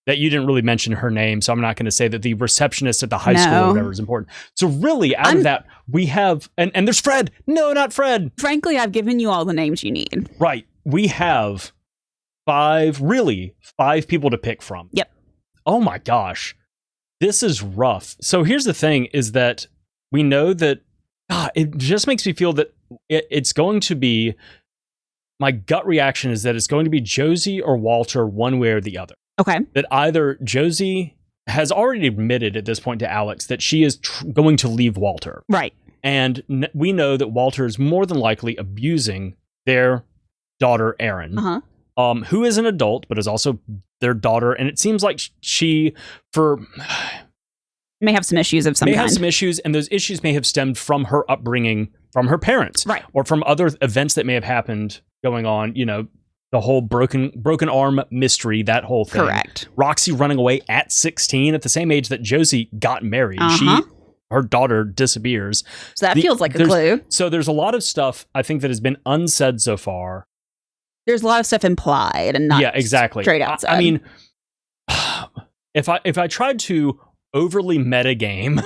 that you didn't really mention her name, so I'm not going to say that the receptionist at the high school or whatever is important. So really, out of that, we have, and there's Fred. No, not Fred. Frankly, I've given you all the names you need. Right. We have five people to pick from. Yep. Oh my gosh. This is rough. So here's the thing is that we know that it just makes me feel that it's going to be, my gut reaction is that it's going to be Josie or Walter one way or the other. Okay. That either Josie has already admitted at this point to Alix that she is going to leave Walter. Right. And we know that Walter is more than likely abusing their daughter, Erin, who is an adult, but is also their daughter. And it seems like she, may have some issues of some kind. May have some issues, and those issues may have stemmed from her upbringing, from her parents. Right. Or from other events that may have happened going on, the whole broken arm mystery, that whole thing. Correct. Roxy running away at 16 at the same age that Josie got married. Her daughter disappears. So that feels like a clue. So there's a lot of stuff I think that has been unsaid so far. There's a lot of stuff implied and not straight out said. I mean, if I tried to overly metagame,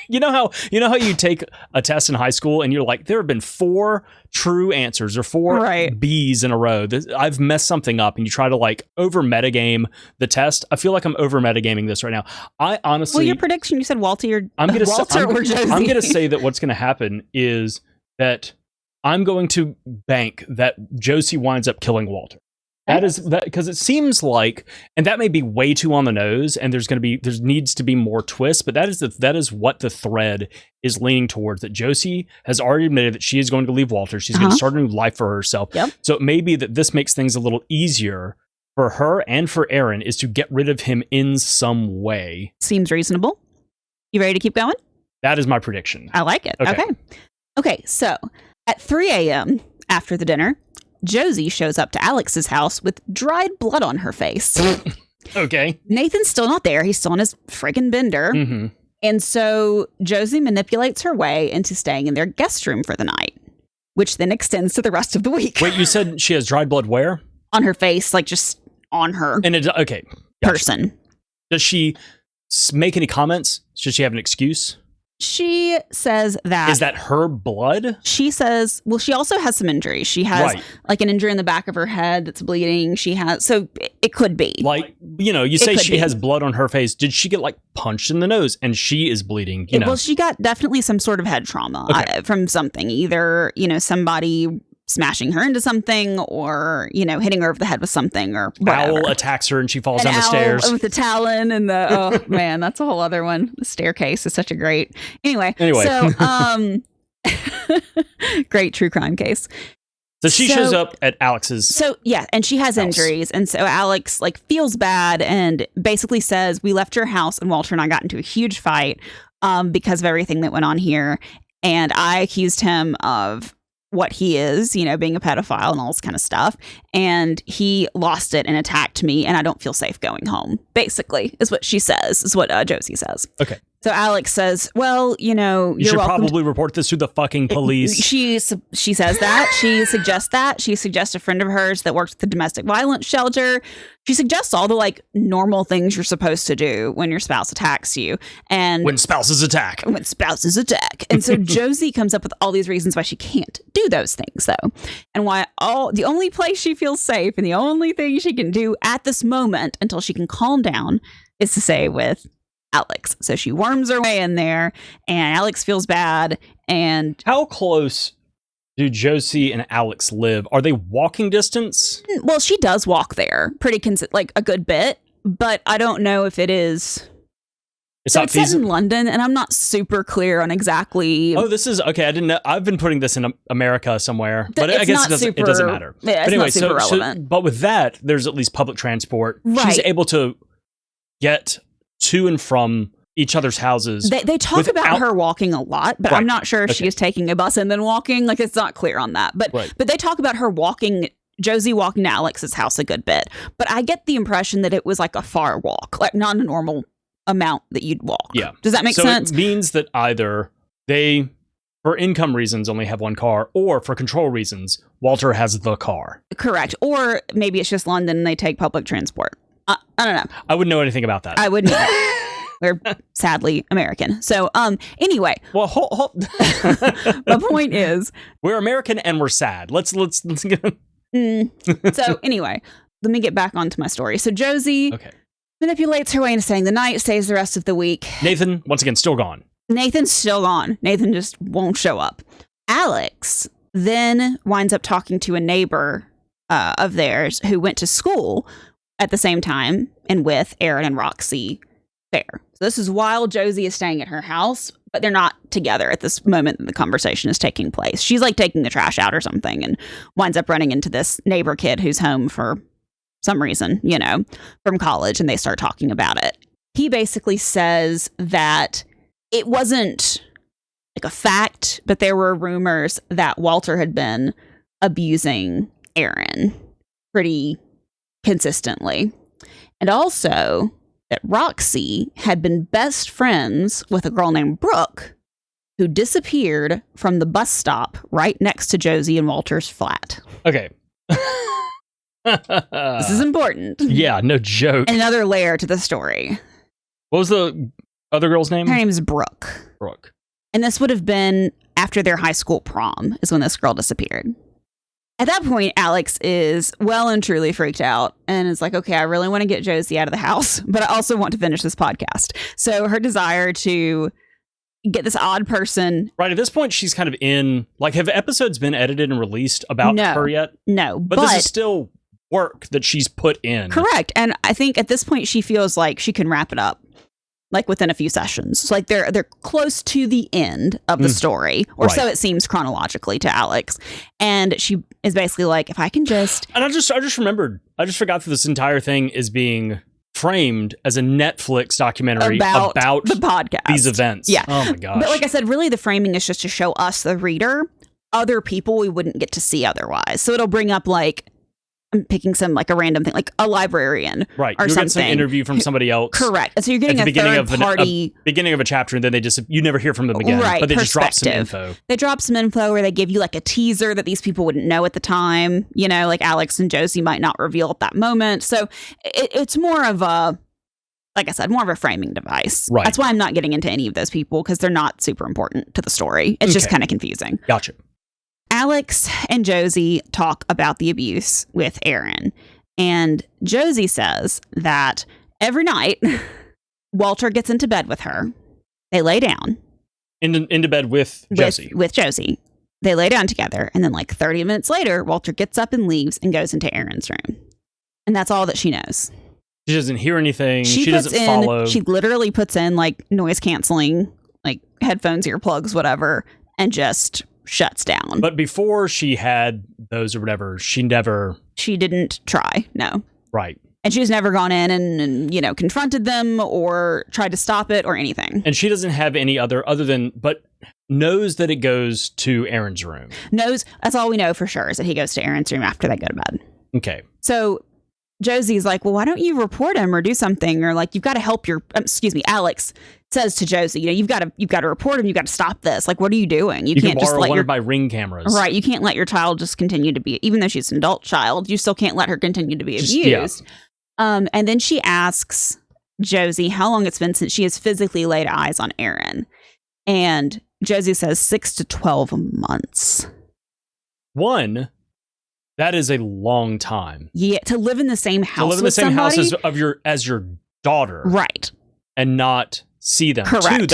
You know how you take a test in high school and you're like, there have been 4 true answers or 4 B's in a row. I've messed something up, and you try to like over metagame the test. I feel like I'm over metagaming this right now. I honestly, well, your prediction, you said Walter or Josie. I'm gonna say that what's gonna happen is that I'm going to bank that Josie winds up killing Walter. That is that, because it seems like, and that may be way too on the nose, and there needs to be more twists, but that is what the thread is leaning towards. That Josie has already admitted that she is going to leave Walter. She's going to start a new life for herself. Yep. So it may be that this makes things a little easier for her and for Aaron, is to get rid of him in some way. Seems reasonable. You ready to keep going? That is my prediction. I like it. Okay. So at 3 a.m. after the dinner, Josie shows up to Alix's house with dried blood on her face. Okay. Nathan's still not there. He's still on his friggin' bender. Mm-hmm. And so Josie manipulates her way into staying in their guest room for the night, which then extends to the rest of the week. Wait, you said she has dried blood where? On her face, like just on her okay. Person. Does she make any comments? Should she have an excuse? She says that... Is that her blood? She says... Well, she also has some injuries. She has like an injury in the back of her head that's bleeding. She has... So it could be. Like, you say she has blood on her face. Did she get like punched in the nose and she is bleeding? Well, she got definitely some sort of head trauma from something. Either, somebody smashing her into something, or hitting her over the head with something, or whatever. Owl attacks her and she falls down the stairs with the talon and the oh man, that's a whole other one. The staircase is such a great anyway. So great true crime case. So she shows up at Alix's. So yeah, and she has injuries, and so Alix like feels bad and basically says, we left your house and Walter and I got into a huge fight because of everything that went on here, and I accused him of what he is, being a pedophile and all this kind of stuff. And he lost it and attacked me, and I don't feel safe going home, basically, is what she says, is what Josie says. Okay. So Alix says, well, you should probably report this to the fucking police. She says that. She suggests that. She suggests a friend of hers that works at the domestic violence shelter. She suggests all the like normal things you're supposed to do when your spouse attacks you. And when spouses attack. And so Josie comes up with all these reasons why she can't do those things, though. And why the only place she feels safe and the only thing she can do at this moment until she can calm down is to stay with Alix. So she worms her way in there, and Alix feels bad. And how close do Josie and Alix live? Are they walking distance? Well, she does walk there like a good bit, but I don't know if it is. It's set in London, and I'm not super clear on exactly. Oh, this is okay. I didn't know. I've been putting this in America somewhere, but I guess it doesn't matter. Yeah, it's not super relevant. But with that, there's at least public transport. Right. She's able to get to and from each other's houses. They talk about her walking a lot, but I'm not sure if she is taking a bus and then walking. Like, it's not clear on that. But they talk about her walking, Josie walking to Alix's house a good bit. But I get the impression that it was like a far walk, like not a normal amount that you'd walk. Yeah. Does that make sense? So it means that either they, for income reasons, only have one car, or for control reasons, Walter has the car. Correct. Or maybe it's just London and they take public transport. I don't know. I wouldn't know anything about that. I wouldn't either. We're sadly American. So anyway. Well, my point is, we're American and we're sad. Let's get So anyway, let me get back onto my story. So Josie manipulates her way into staying the night, stays the rest of the week. Nathan, once again, still gone. Nathan's still gone. Nathan just won't show up. Alix then winds up talking to a neighbor of theirs who went to school at the same time and with Aaron and Roxy there. So this is while Josie is staying at her house, but they're not together at this moment that the conversation is taking place. She's like taking the trash out or something and winds up running into this neighbor kid who's home for some reason, from college, and they start talking about it. He basically says that it wasn't like a fact, but there were rumors that Walter had been abusing Aaron pretty consistently. And also that Roxy had been best friends with a girl named Brooke who disappeared from the bus stop right next to Josie and Walter's flat. Okay. This is important. Yeah, no joke. Another layer to the story. What was the other girl's name? Her name is Brooke. Brooke. And this would have been after their high school prom is when this girl disappeared. At that point, Alix is well and truly freaked out and is like, okay, I really want to get Josie out of the house, but I also want to finish this podcast. So her desire to get this odd person. Right. At this point, she's kind of in, like, have episodes been edited and released about her yet? No. But this is still work that she's put in. Correct. And I think at this point, she feels like she can wrap it up. Like within a few sessions. So like they're close to the end of the story, or so it seems chronologically to Alix. And she is basically like, if I can just... And I just remembered, I just forgot that this entire thing is being framed as a Netflix documentary about the podcast. These events. Yeah. Oh my gosh. But like I said, really the framing is just to show us, the reader, other people we wouldn't get to see otherwise. So it'll bring up like, I'm picking some like a random thing, like a librarian, right? Or you something. Get some interview from somebody else, correct? So you're getting at the a third party beginning of a chapter, and then you never hear from them again, right? But they just drop some info. They drop some info, where they give you like a teaser that these people wouldn't know at the time. You know, like Alix and Josie might not reveal at that moment. So it's more of a, like I said, more of a framing device. Right. That's why I'm not getting into any of those people, because they're not super important to the story. It's just kind of confusing. Gotcha. Alix and Josie talk about the abuse with Aaron. And Josie says that every night, Walter gets into bed with her. They lay down. Into bed with Josie. With Josie. They lay down together. And then like 30 minutes later, Walter gets up and leaves and goes into Aaron's room. And that's all that she knows. She doesn't hear anything. She doesn't follow. She literally puts in like noise canceling, like headphones, earplugs, whatever, and just shuts down. But before she had those or whatever, she didn't try. No. Right. And she's never gone in and you know, confronted them or tried to stop it or anything. And she doesn't have any other than, but knows that it goes to Aaron's room. Knows. That's all we know for sure, is that he goes to Aaron's room after they go to bed. Okay. So Josie's like, well, why don't you report him or do something? Or like, you've got to help Alix says to Josie, you know, you've got to report him. You've got to stop this. Like, what are you doing? You can't just let one of my Ring cameras. Right. You can't let your child just continue to be, even though she's an adult child, you still can't let her continue to be abused. Yeah. And then she asks Josie how long it's been since she has physically laid eyes on Aaron. And Josie says 6 to 12 months. That is a long time. Yeah, to live in the same house. To live in the same house as your daughter. Right. And not see them. Correct. 2,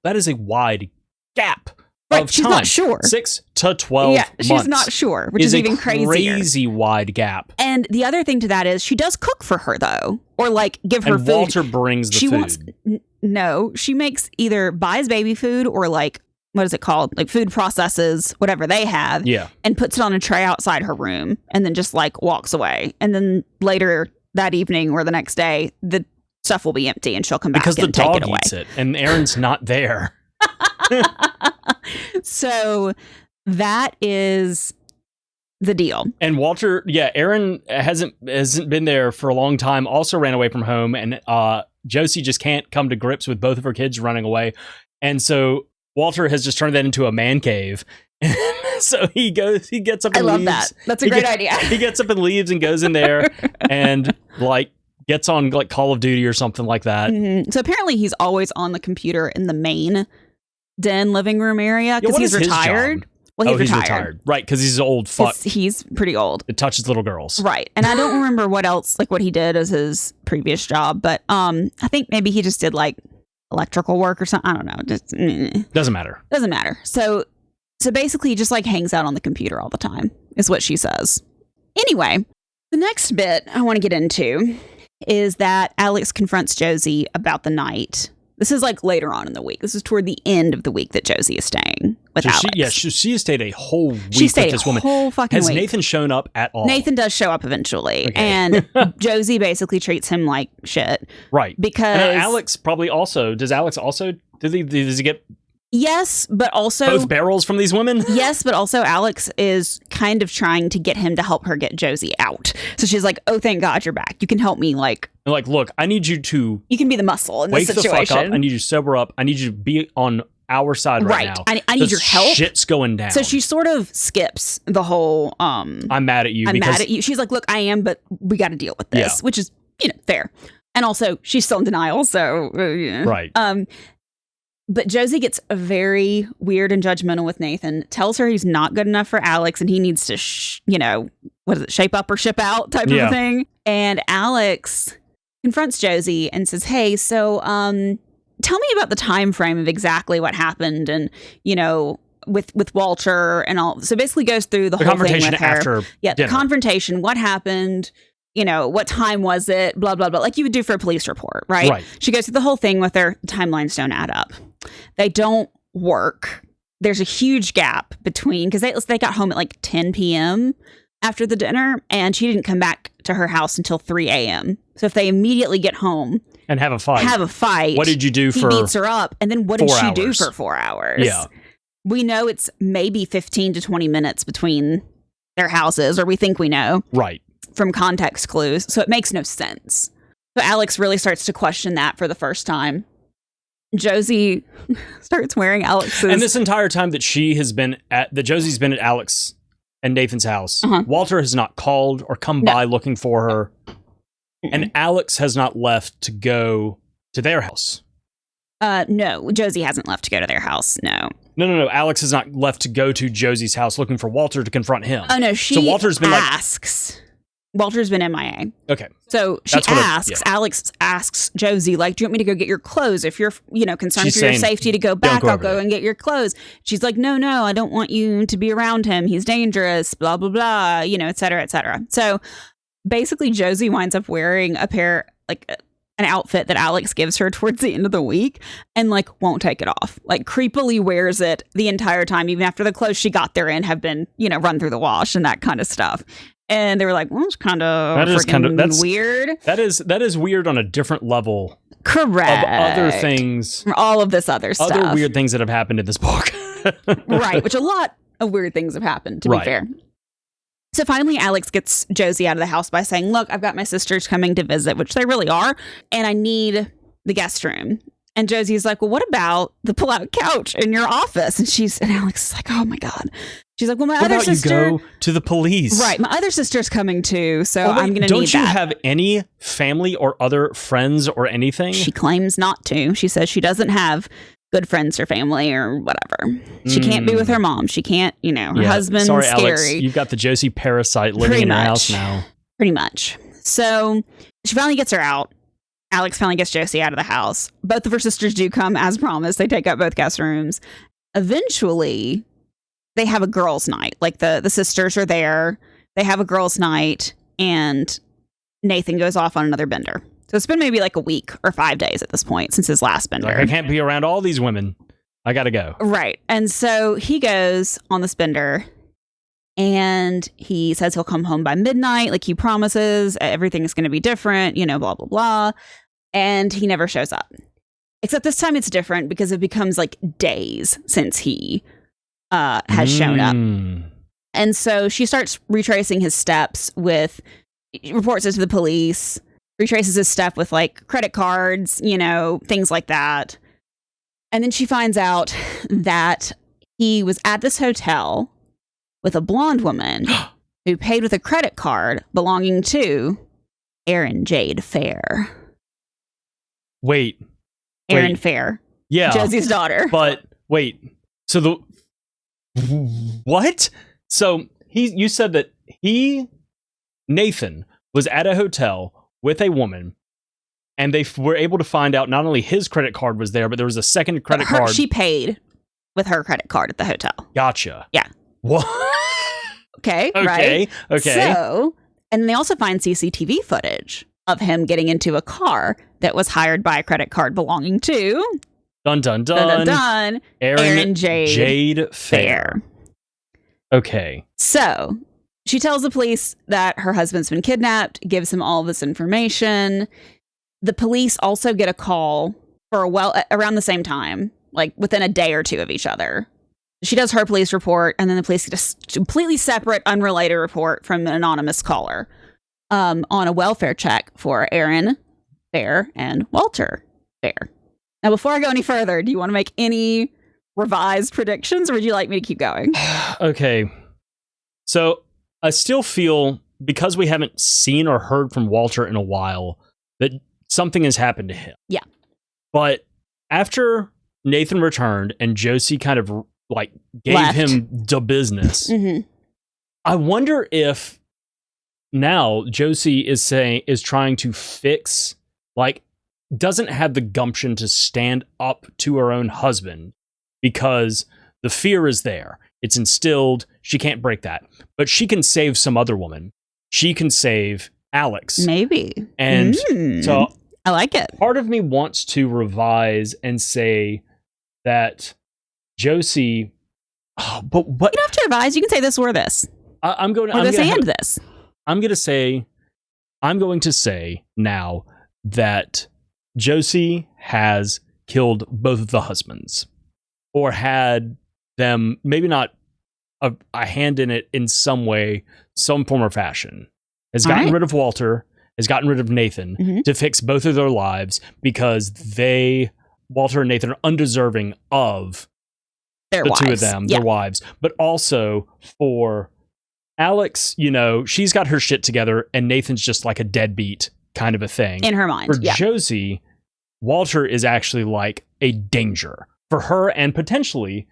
that is a wide gap. Right, of she's time. not sure. 6 to 12 months. She's not sure, which is even crazier. Crazy wide gap. And the other thing to that is she does cook for her, though. Or like give her and food. Walter brings the food. No, she makes buys baby food or like, what is it called? Like food processes, whatever they have. Yeah. And puts it on a tray outside her room and then just like walks away. And then later that evening or the next day, the stuff will be empty and she'll come back and take it away. Because the dog eats it and Aaron's not there. So that is the deal. And Walter, Aaron hasn't been there for a long time, also ran away from home, and Josie just can't come to grips with both of her kids running away. And so Walter has just turned that into a man cave. So he gets up and leaves. I love that. That's a great idea. He gets up and leaves and goes in there and like gets on like Call of Duty or something like that. Mm-hmm. So apparently he's always on the computer in the main den living room area because he's retired. Well, he's retired. Right, because he's an old fuck. He's pretty old. It touches little girls. Right. And I don't remember what else, like what he did as his previous job, but I think maybe he just did like electrical work or something. I don't know. Just Doesn't matter. Doesn't matter. So basically he just like hangs out on the computer all the time is what she says. Anyway, the next bit I want to get into is that Alix confronts Josie about the night. This is like later on in the week. This is toward the end of the week that Josie is staying with Alix. She has stayed a whole week with this woman. Whole fucking Has week. Nathan shown up at all? Nathan does show up eventually. Okay. And Josie basically treats him like shit. Right. Because Alix probably also, does Alix also, does he get yes, but also both barrels from these women? Yes, but also Alix is kind of trying to get him to help her get Josie out. So she's like, oh, thank God you're back. You can help me. Like, look, I need you to... You can be the muscle in this situation. Wake the fuck up. I need you to sober up. I need you to be on our side right now. I need your help. Shit's going down. So she sort of skips the whole... I'm mad at you. I'm mad at you. She's like, look, I am, but we got to deal with this, which is, fair. And also, she's still in denial, so... Right. But Josie gets very weird and judgmental with Nathan, tells her he's not good enough for Alix and he needs to, shape up or ship out type of a thing. And Alix confronts Josie and says, hey, so tell me about the time frame of exactly what happened and, with Walter and all. So basically goes through the whole thing with her. After the dinner. Confrontation, what happened, what time was it, blah, blah, blah, like you would do for a police report, right? She goes through the whole thing with her. Timelines don't add up. They don't work. There's a huge gap between, because they got home at like 10 p.m. after the dinner, and she didn't come back to her house until 3 a.m. So if they immediately get home and have a fight, what did you do he for beats her up, and then what did she do hours? for 4 hours? Yeah. We know it's maybe 15 to 20 minutes between their houses, or we think we know. Right. From context clues. So it makes no sense. So Alix really starts to question that for the first time. Josie starts wearing Alix's... And this entire time that Josie's been at Alix and Nathan's house, Walter has not called or come by looking for her. And Alix has not left to go to their house. No, Josie hasn't left to go to their house. No. No. Alix has not left to go to Josie's house looking for Walter to confront him. Oh, no. She asks. Walter's been MIA. Okay. So she asks, Alix asks Josie, like, do you want me to go get your clothes? If you're, concerned for your safety to go back, I'll go and get your clothes. She's like, no, I don't want you to be around him. He's dangerous, blah, blah, blah, et cetera, et cetera. So basically Josie winds up wearing an outfit that Alix gives her towards the end of the week and won't take it off. Creepily wears it the entire time, even after the clothes she got there in have been, run through the wash and that kind of stuff. And they were like, well, it's kind of weird. That is weird on a different level. Correct. Of other things. All of this other stuff. Other weird things that have happened in this book. Right. Which a lot of weird things have happened, to be fair. So finally, Alix gets Josie out of the house by saying, look, I've got my sisters coming to visit, which they really are, and I need the guest room. And Josie's like, well, what about the pull-out couch in your office? And Alix is like, oh my God. She's like, well, my other sister... you go to the police? Right. My other sister's coming too, so I'm going to need that. Don't you have any family or other friends or anything? She claims not to. She says she doesn't have good friends or family or whatever. She can't be with her mom. She can't, her husband's Sorry, scary. Alex, you've got the Josie parasite living in your house now. Pretty much. So she finally gets her out. Alix finally gets Josie out of the house. Both of her sisters do come as promised. They take up both guest rooms. Eventually, they have a girls' night. The sisters are there. They have a girls' night, and Nathan goes off on another bender. So it's been maybe a week or 5 days at this point since his last bender. I can't be around all these women. I gotta go. Right. And so he goes on this bender, and he says he'll come home by midnight. He promises everything's going to be different, blah, blah, blah. And he never shows up. Except this time it's different because it becomes days since he has shown up. And so she starts retracing his steps reports it to the police, retraces his stuff with credit cards, things like that. And then she finds out that he was at this hotel with a blonde woman who paid with a credit card belonging to Erin Jade Fair. Wait. Erin Fair. Yeah. Josie's daughter. But wait. So what? So you said that Nathan was at a hotel with a woman, and they were able to find out not only his credit card was there, but there was a second credit card. She paid with her credit card at the hotel. Gotcha. Yeah. What? Okay. Right. Okay. So, and they also find CCTV footage of him getting into a car that was hired by a credit card belonging to Erin Jade Fair. Okay. So she tells the police that her husband's been kidnapped, gives him all this information. The police also get a call for around the same time, within a day or two of each other. She does her police report, and then the police get a completely separate, unrelated report from an anonymous caller on a welfare check for Erin Fair and Walter Fair. Now, before I go any further, do you want to make any revised predictions, or would you like me to keep going? Okay. So I still feel, because we haven't seen or heard from Walter in a while, that something has happened to him. Yeah. But after Nathan returned and Josie kind of like gave Left. him the business. Mm-hmm. I wonder if now Josie is trying to fix, like, doesn't have the gumption to stand up to her own husband because the fear is there. It's instilled. She can't break that. But she can save some other woman. She can save Alix. Maybe. And so I like it. part of me wants to revise and say that Josie... Oh, but You don't have to revise. You can say this or this. I'm going Or to... this and this. I'm going to say now that Josie has killed both of the husbands, or had them, maybe not a hand in it in some way, some form or fashion, has gotten rid of Walter, has gotten rid of Nathan to fix both of their lives because Walter and Nathan, are undeserving of Their the wives. two of them, their wives, but also for Alix, she's got her shit together and Nathan's just like a deadbeat kind of a thing. In her mind. For Josie, Walter is actually like a danger for her and potentially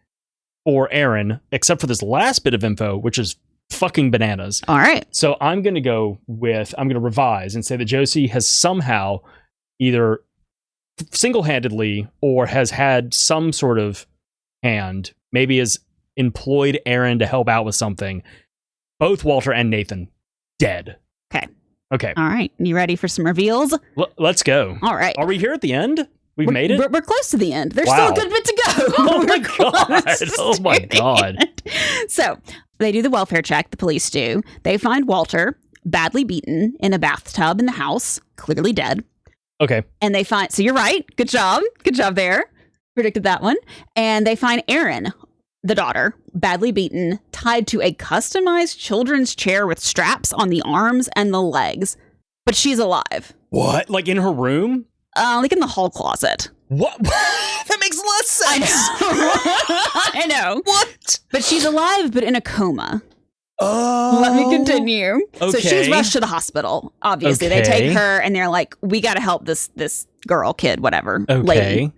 for Aaron, except for this last bit of info, which is fucking bananas. All right. So I'm going to revise and say that Josie has somehow either single-handedly or has had some sort of hand, maybe has employed Aaron to help out with something. Both Walter and Nathan dead. Okay. All right. You ready for some reveals? Let's go. All right. Are we here at the end? We've made it? We're close to the end. There's Wow. still a good bit to go. Oh my We're God. close Oh my to the God. end. So they do the welfare check. The police do. They find Walter badly beaten in a bathtub in the house, clearly dead. Okay. And they find, so you're right. Good job. Good job there. Predicted that one. And they find Erin, the daughter, badly beaten, tied to a customized children's chair with straps on the arms and the legs. But she's alive. What? Like in her room? Like in the hall closet. What? That makes less sense. I know. What? But she's alive, but in a coma. Oh. Let me continue. So she's Okay. rushed to the hospital. Obviously, they Okay. take her and they're like, "We got to help this girl, kid, whatever, Okay. lady."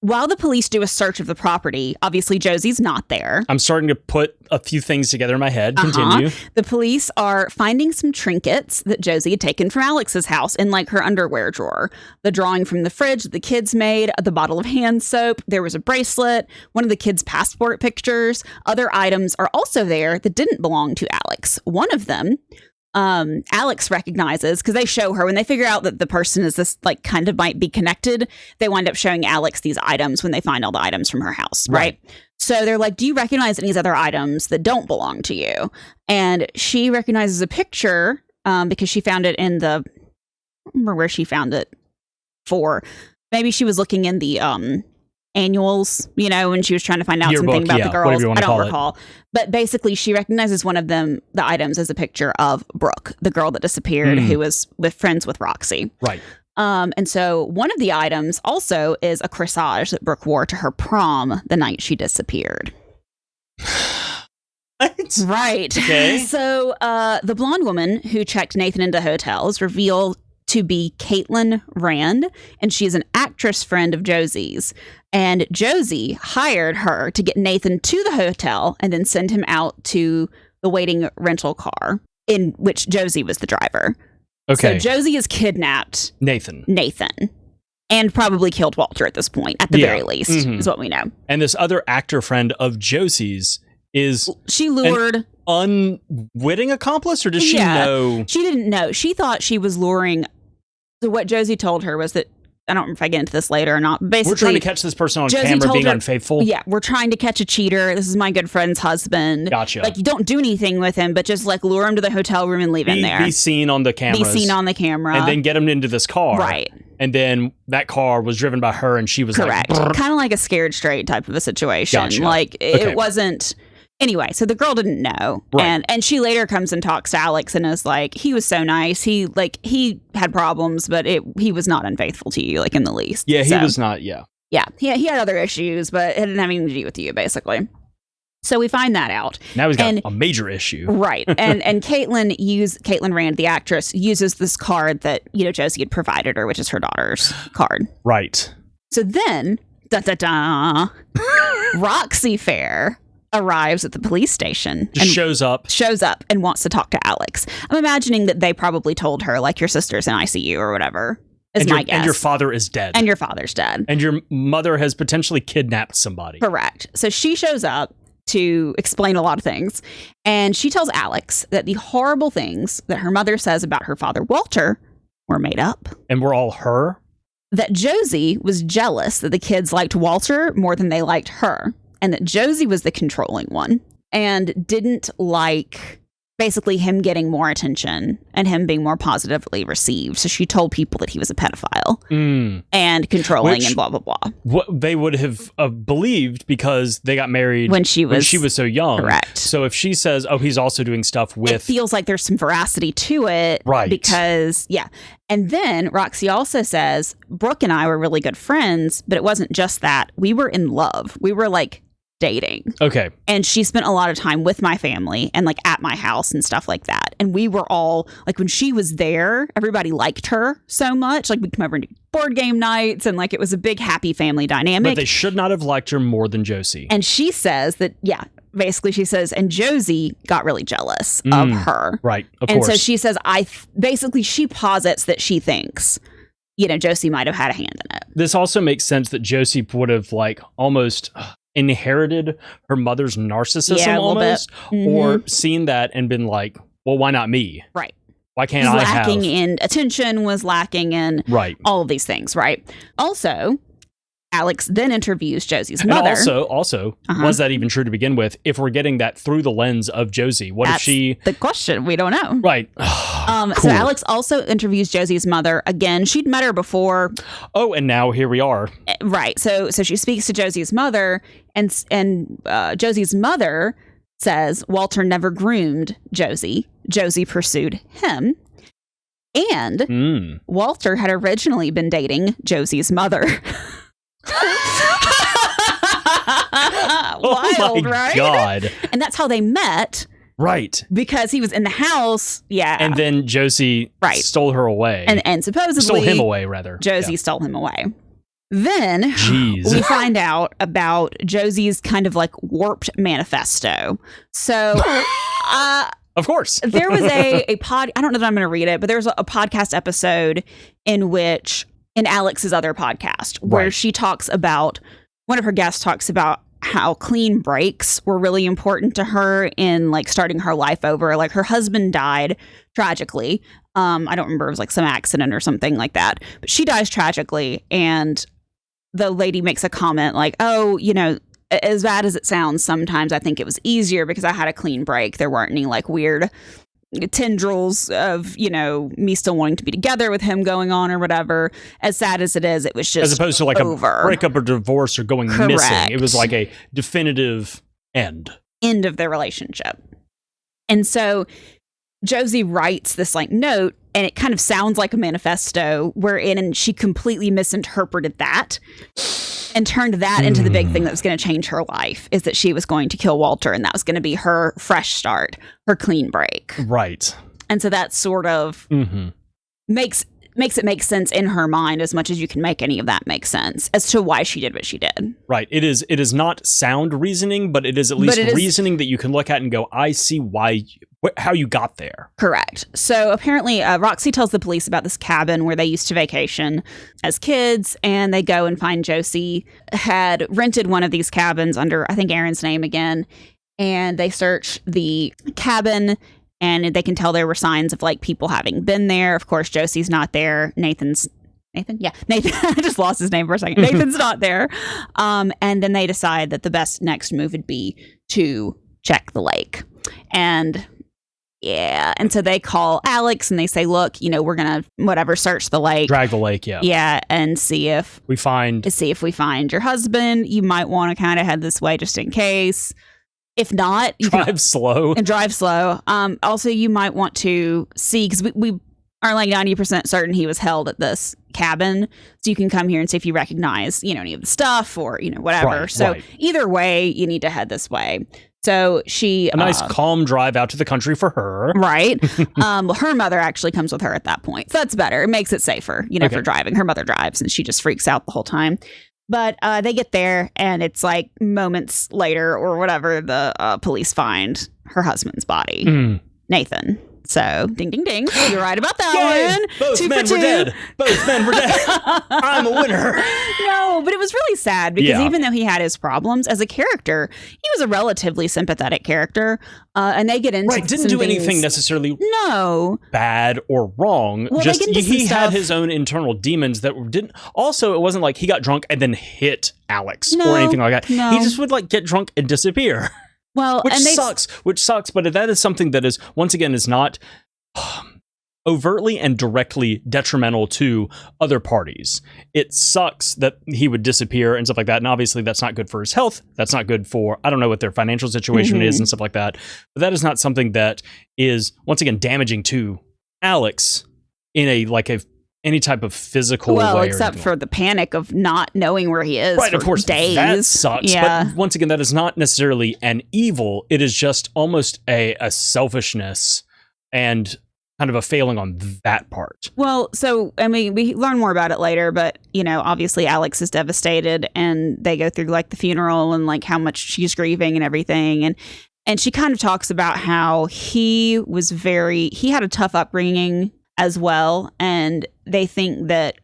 While the police do a search of the property, obviously Josie's not there. I'm starting to put a few things together in my head. Continue. The police are finding some trinkets that Josie had taken from Alix's house in like her underwear drawer. The drawing from the fridge that the kids made, the bottle of hand soap, there was a bracelet, one of the kids' passport pictures. Other items are also there that didn't belong to Alix. One of them, Alix recognizes, because they show her when they figure out that the person is this like kind of might be connected, they wind up showing Alix these items when they find all the items from her house, right? So they're like, do you recognize any other items that don't belong to you? And she recognizes a picture because she found it in I don't remember where she found it for. Maybe she was looking in the annuals, when she was trying to find out Yearbook, something about yeah, the girls. whatever you wanna I don't call it. recall. But basically, she recognizes one of them, the items, as a picture of Brooke, the girl that disappeared, who was friends with Roxy. Right. And so one of the items also is a corsage that Brooke wore to her prom the night she disappeared. What? Right. Okay. So the blonde woman who checked Nathan into hotels revealed to be Caitlin Rand, and she's an actress friend of Josie's. And Josie hired her to get Nathan to the hotel and then send him out to the waiting rental car, in which Josie was the driver. Okay. So Josie has kidnapped Nathan. And probably killed Walter at this point, at the very least, is what we know. And this other actor friend of Josie's is She lured... unwitting accomplice, or does she know? She didn't know. She thought she was luring... So what Josie told her was that... I don't know if I get into this later or not. Basically, We're trying to catch this person on Josie camera told being her, unfaithful. Yeah, we're trying to catch a cheater. This is my good friend's husband. Gotcha. Like, you don't do anything with him, but just like lure him to the hotel room and leave him there. Be seen on the cameras. Be seen on the camera. And then get him into this car. Right. And then that car was driven by her and she was correct. like... Kind of like a scared straight type of a situation. Gotcha. Like, Okay. it wasn't... Anyway, so the girl didn't know. Right. And she later comes and talks to Alix and is like, he was so nice. He had problems, but he was not unfaithful to you, like in the least. Yeah, he So, was not, yeah. Yeah, he had other issues, but it didn't have anything to do with you, basically. So we find that out. Now he's got And- a major issue. Right. And Caitlin Rand, the actress, uses this card that, Josie had provided her, which is her daughter's card. Right. So then Da da da. Roxy Fair arrives at the police station Just shows up and wants to talk to Alix. I'm imagining that they probably told her, like, your sister's in ICU or whatever. Is my guess. And your father is dead. And your father's dead. And your mother has potentially kidnapped somebody. Correct. So she shows up to explain a lot of things. And she tells Alix that the horrible things that her mother says about her father, Walter, were made up. And were all her? That Josie was jealous that the kids liked Walter more than they liked her. And that Josie was the controlling one and didn't like basically him getting more attention and him being more positively received. So she told people that he was a pedophile and controlling and blah, blah, blah. What they would have believed because they got married when she was so young. Correct. So if she says, oh, he's also doing stuff with... It feels like there's some veracity to it. Right. Because, yeah. And then Roxy also says, Brooke and I were really good friends, but it wasn't just that. We were in love. We were like dating. Okay. And she spent a lot of time with my family and like at my house and stuff like that. And we were all like, when she was there, everybody liked her so much. Like we'd come over and do board game nights and like it was a big happy family dynamic. But they should not have liked her more than Josie. And she says that, yeah, basically she says, and Josie got really jealous of her. Right. Of and course. so she says, basically she posits that she thinks, you know, Josie might have had a hand in it. This also makes sense that Josie would have like almost inherited her mother's narcissism almost, or seen that and been like, well, why not me? Right. Why can't I have? Lacking in attention, was lacking in all of these things, right? Also, Alix then interviews Josie's mother. And also, was that even true to begin with? If we're getting that through the lens of Josie, That's if she... the question. We don't know. Right. Cool. So Alix also interviews Josie's mother. Again, she'd met her before. Oh, and now here we are. Right. So she speaks to Josie's mother, and Josie's mother says Walter never groomed Josie. Josie pursued him. And Walter had originally been dating Josie's mother. Wild, my right? God. And that's how they met. Right. Because he was in the house. Yeah. And then Josie stole her away. And supposedly... Stole him away, rather. Josie stole him away. Then we find out about Josie's kind of like warped manifesto. So... of course. There was a pod... I don't know that I'm going to read it, but there was a podcast episode in Alix's other podcast where she talks about... One of her guests talks about how clean breaks were really important to her in like starting her life over. Like her husband died tragically. I don't remember, it was like some accident or something like that, but she dies tragically. And the lady makes a comment like, oh, you know, as bad as it sounds, sometimes I think it was easier because I had a clean break. There weren't any like weird tendrils of, you know, me still wanting to be together with him going on or whatever. As sad as it is, it was just as opposed to like over. A breakup or divorce or going missing. It was like a definitive end of their relationship. And so Josie writes this like note, and it kind of sounds like a manifesto wherein she completely misinterpreted that and turned that into the big thing that was going to change her life, is that she was going to kill Walter, and that was going to be her fresh start, her clean break. Right. And so that sort of makes it make sense in her mind as much as you can make any of that make sense as to why she did what she did. Right. It is not sound reasoning, but it is at least reasoning that you can look at and go, I see how you got there. Correct. So apparently Roxy tells the police about this cabin where they used to vacation as kids, and they go and find Josie had rented one of these cabins under, I think, Aaron's name again, and they search the cabin, and they can tell there were signs of like people having been there. Of course, Josie's not there. Nathan. Yeah, Nathan. I just lost his name for a second. Nathan's not there. And then they decide that the best next move would be to check the lake. And so they call Alix and they say, look, you know, we're going to search the lake. Drag the lake, yeah. Yeah, and see if we find your husband. You might want to kind of head this way just in case. If not, you drive slow. Also, you might want to see, because we are like 90% certain he was held at this cabin. So you can come here and see if you recognize, you know, any of the stuff or, you know, whatever. Either way, you need to head this way. So a nice calm drive out to the country for her. Right. Her mother actually comes with her at that point. So that's better. It makes it safer, you know, for driving. Her mother drives and she just freaks out the whole time. But they get there, and it's like moments later or whatever, the police find her husband's body, Nathan. So, ding, ding, ding. You're right about that one. Both men were dead. Both men were dead. I'm a winner. No, but it was really sad because even though he had his problems as a character, he was a relatively sympathetic character. And they get into didn't do anything necessarily bad or wrong. Well, just he had his own internal demons that didn't. Also, it wasn't like he got drunk and then hit Alix or anything like that. No. He just would like get drunk and disappear. Well, which sucks, but that is something that is, once again, is not overtly and directly detrimental to other parties. It sucks that he would disappear and stuff like that, and obviously that's not good for his health. That's not good for, I don't know what their financial situation is and stuff like that, but that is not something that is, once again, damaging to Alix in any type of physical way. Well, except for the panic of not knowing where he is for of course, days. That sucks. But once again, that is not necessarily an evil. It is just almost a selfishness and kind of a failing on that part. Well, so, I mean, we learn more about it later, but, obviously Alix is devastated, and they go through, like, the funeral and, like, how much she's grieving and everything. And she kind of talks about how he had a tough upbringing as well, and they think that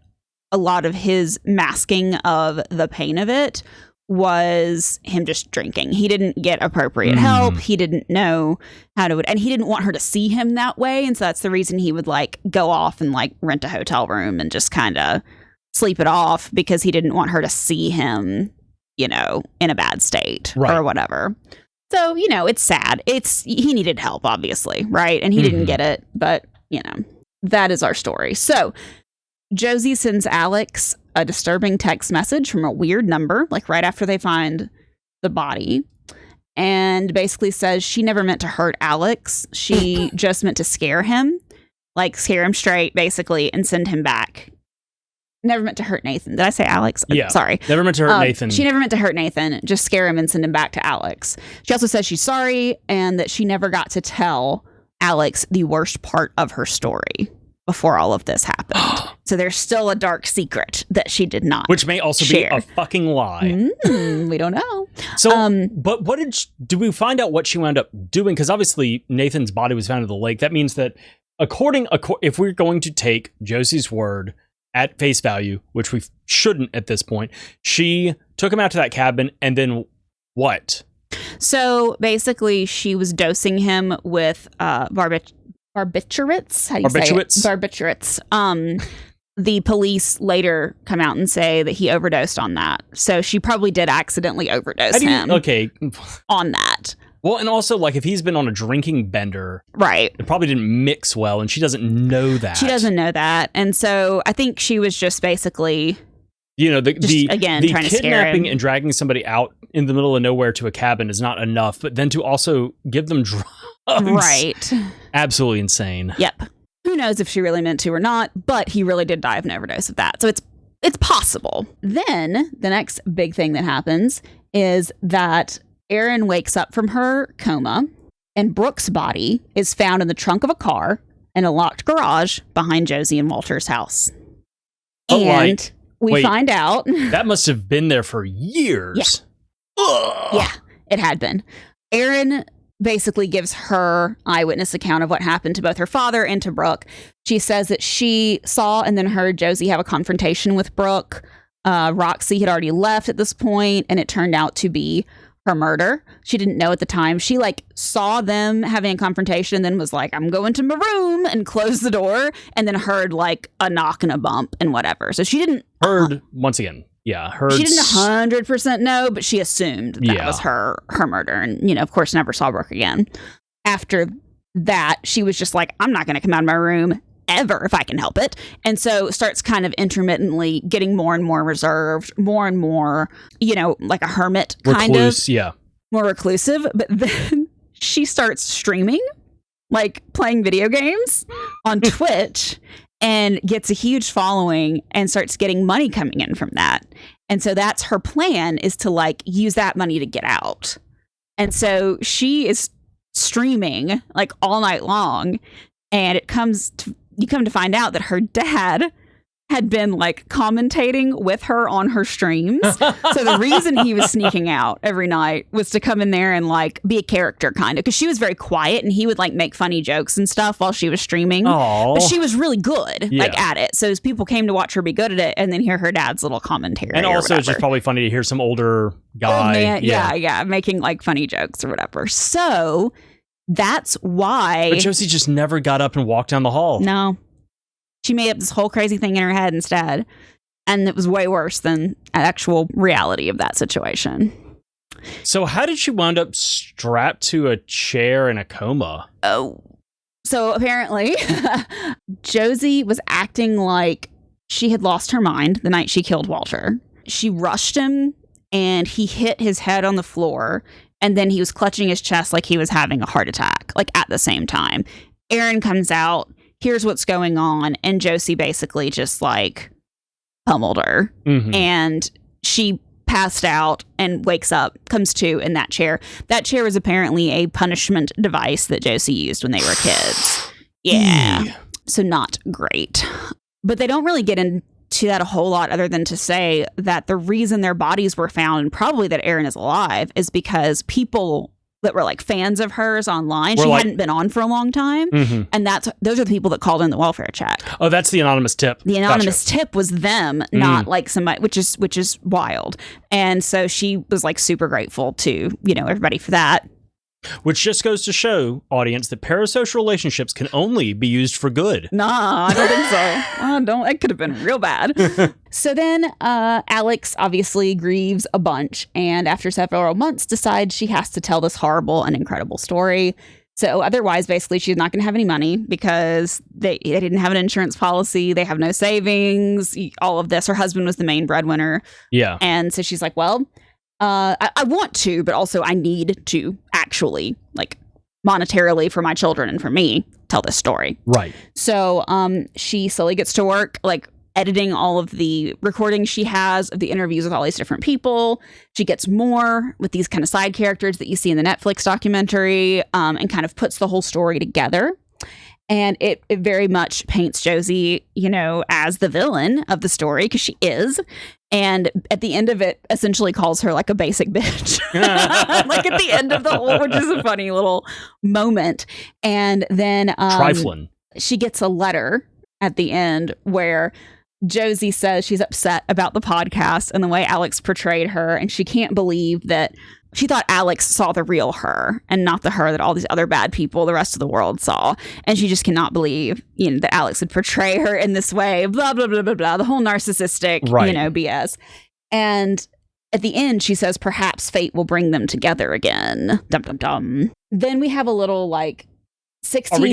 a lot of his masking of the pain of it was him just drinking. He didn't get appropriate help. He didn't know how to, and he didn't want her to see him that way. And so that's the reason he would like go off and like rent a hotel room and just kind of sleep it off, because he didn't want her to see him, in a bad state or whatever. So, it's sad. He needed help, obviously, right? And he didn't get it, but, that is our story. So Josie sends Alix a disturbing text message from a weird number, like right after they find the body, and basically says she never meant to hurt Alix. She just meant to scare him straight, basically, and send him back. Never meant to hurt Nathan. Did I say Alix? Yeah. Sorry. Never meant to hurt Nathan. She never meant to hurt Nathan, just scare him and send him back to Alix. She also says she's sorry and that she never got to tell Alix the worst part of her story before all of this happened. So there's still a dark secret that she did not Which may also share. be a fucking lie. We don't know. So, but what do we find out what she wound up doing? Because obviously Nathan's body was found in the lake. That means that if we're going to take Josie's word at face value, which we shouldn't at this point, she took him out to that cabin, and then what? So basically, she was dosing him with barbiturates. How do you say it? Barbiturates. The police later come out and say that he overdosed on that. So she probably did accidentally overdose him. Okay. On that. Well, and also, like, if he's been on a drinking bender, right, it probably didn't mix well, and she doesn't know that. She doesn't know that, and so I think she was just basically, the trying to scare kidnapping him. And dragging somebody out in the middle of nowhere to a cabin is not enough, but then to also give them drugs, right? Absolutely insane. Yep. Who knows if she really meant to or not? But he really did die of an overdose of that, so it's possible. Then the next big thing that happens is that Erin wakes up from her coma, and Brooke's body is found in the trunk of a car in a locked garage behind Josie and Walter's house. And we find out that must have been there for years. Yeah, it had been. Erin basically gives her eyewitness account of what happened to both her father and to Brooke. She says that she saw and then heard Josie have a confrontation with Brooke. Roxy had already left at this point, and it turned out to be her murder. She didn't know at the time. She saw them having a confrontation and then was like, I'm going to my room, and closed the door, and then heard a knock and a bump and whatever. So she didn't once again. Yeah. She didn't 100% know, but she assumed that was her murder. And, of course, never saw Brooke again. After that, she was just like, I'm not going to come out of my room ever if I can help it. And so starts kind of intermittently getting more and more reserved, more and more, like a hermit kind of. Yeah. More reclusive. But then she starts streaming, playing video games on Twitch, and gets a huge following and starts getting money coming in from that. And so that's her plan, is to use that money to get out. And so she is streaming all night long, and you come to find out that her dad had been like commentating with her on her streams. So the reason he was sneaking out every night was to come in there and like be a character kind of, because she was very quiet and he would like make funny jokes and stuff while she was streaming. Aww. But she was really good like at it. So as people came to watch her be good at it and then hear her dad's little commentary. And also it's just probably funny to hear some older guy. Old man, yeah, making like funny jokes or whatever. So that's why. But Josie just never got up and walked down the hall. No. She made up this whole crazy thing in her head instead. And it was way worse than actual reality of that situation. So how did she wind up strapped to a chair in a coma? Oh, so apparently Josie was acting like she had lost her mind the night she killed Walter. She rushed him and he hit his head on the floor. And then he was clutching his chest like he was having a heart attack, like at the same time. Aaron comes out. Here's what's going on. And Josie basically just like pummeled her. Mm-hmm. And she passed out and wakes up, comes to in that chair. That chair was apparently a punishment device that Josie used when they were kids. Yeah. So not great. But they don't really get into that a whole lot other than to say that the reason their bodies were found, and probably that Aaron is alive, is because people that were like fans of hers online. She hadn't been on for a long time. Mm-hmm. And those are the people that called in the welfare check. Oh, that's the anonymous tip. The anonymous tip was them, not like somebody, which is wild. And so she was like super grateful to, everybody for that. Which just goes to show, audience, that parasocial relationships can only be used for good. Nah, I don't think so. It could have been real bad. So then Alix obviously grieves a bunch, and after several months decides she has to tell this horrible and incredible story. So otherwise, basically, she's not going to have any money because they didn't have an insurance policy. They have no savings, all of this. Her husband was the main breadwinner. Yeah. And so she's like, well, I want to, but also I need to actually, like, monetarily for my children and for me, tell this story. Right. So she slowly gets to work, like, editing all of the recordings she has of the interviews with all these different people. She gets more with these kind of side characters that you see in the Netflix documentary, and kind of puts the whole story together. And it very much paints Josie, as the villain of the story, because she is. And at the end of it, essentially calls her like a basic bitch. Like at the end of the whole, which is a funny little moment. And then trifling. She gets a letter at the end where Josie says she's upset about the podcast and the way Alix portrayed her. And she can't believe that she thought Alix saw the real her and not the her that all these other bad people, the rest of the world, saw. And she just cannot believe, that Alix would portray her in this way, blah, blah, blah, blah, blah, the whole narcissistic, BS. And at the end, she says, perhaps fate will bring them together again. Dum, dum, dum. Then we have a little, 16... Are we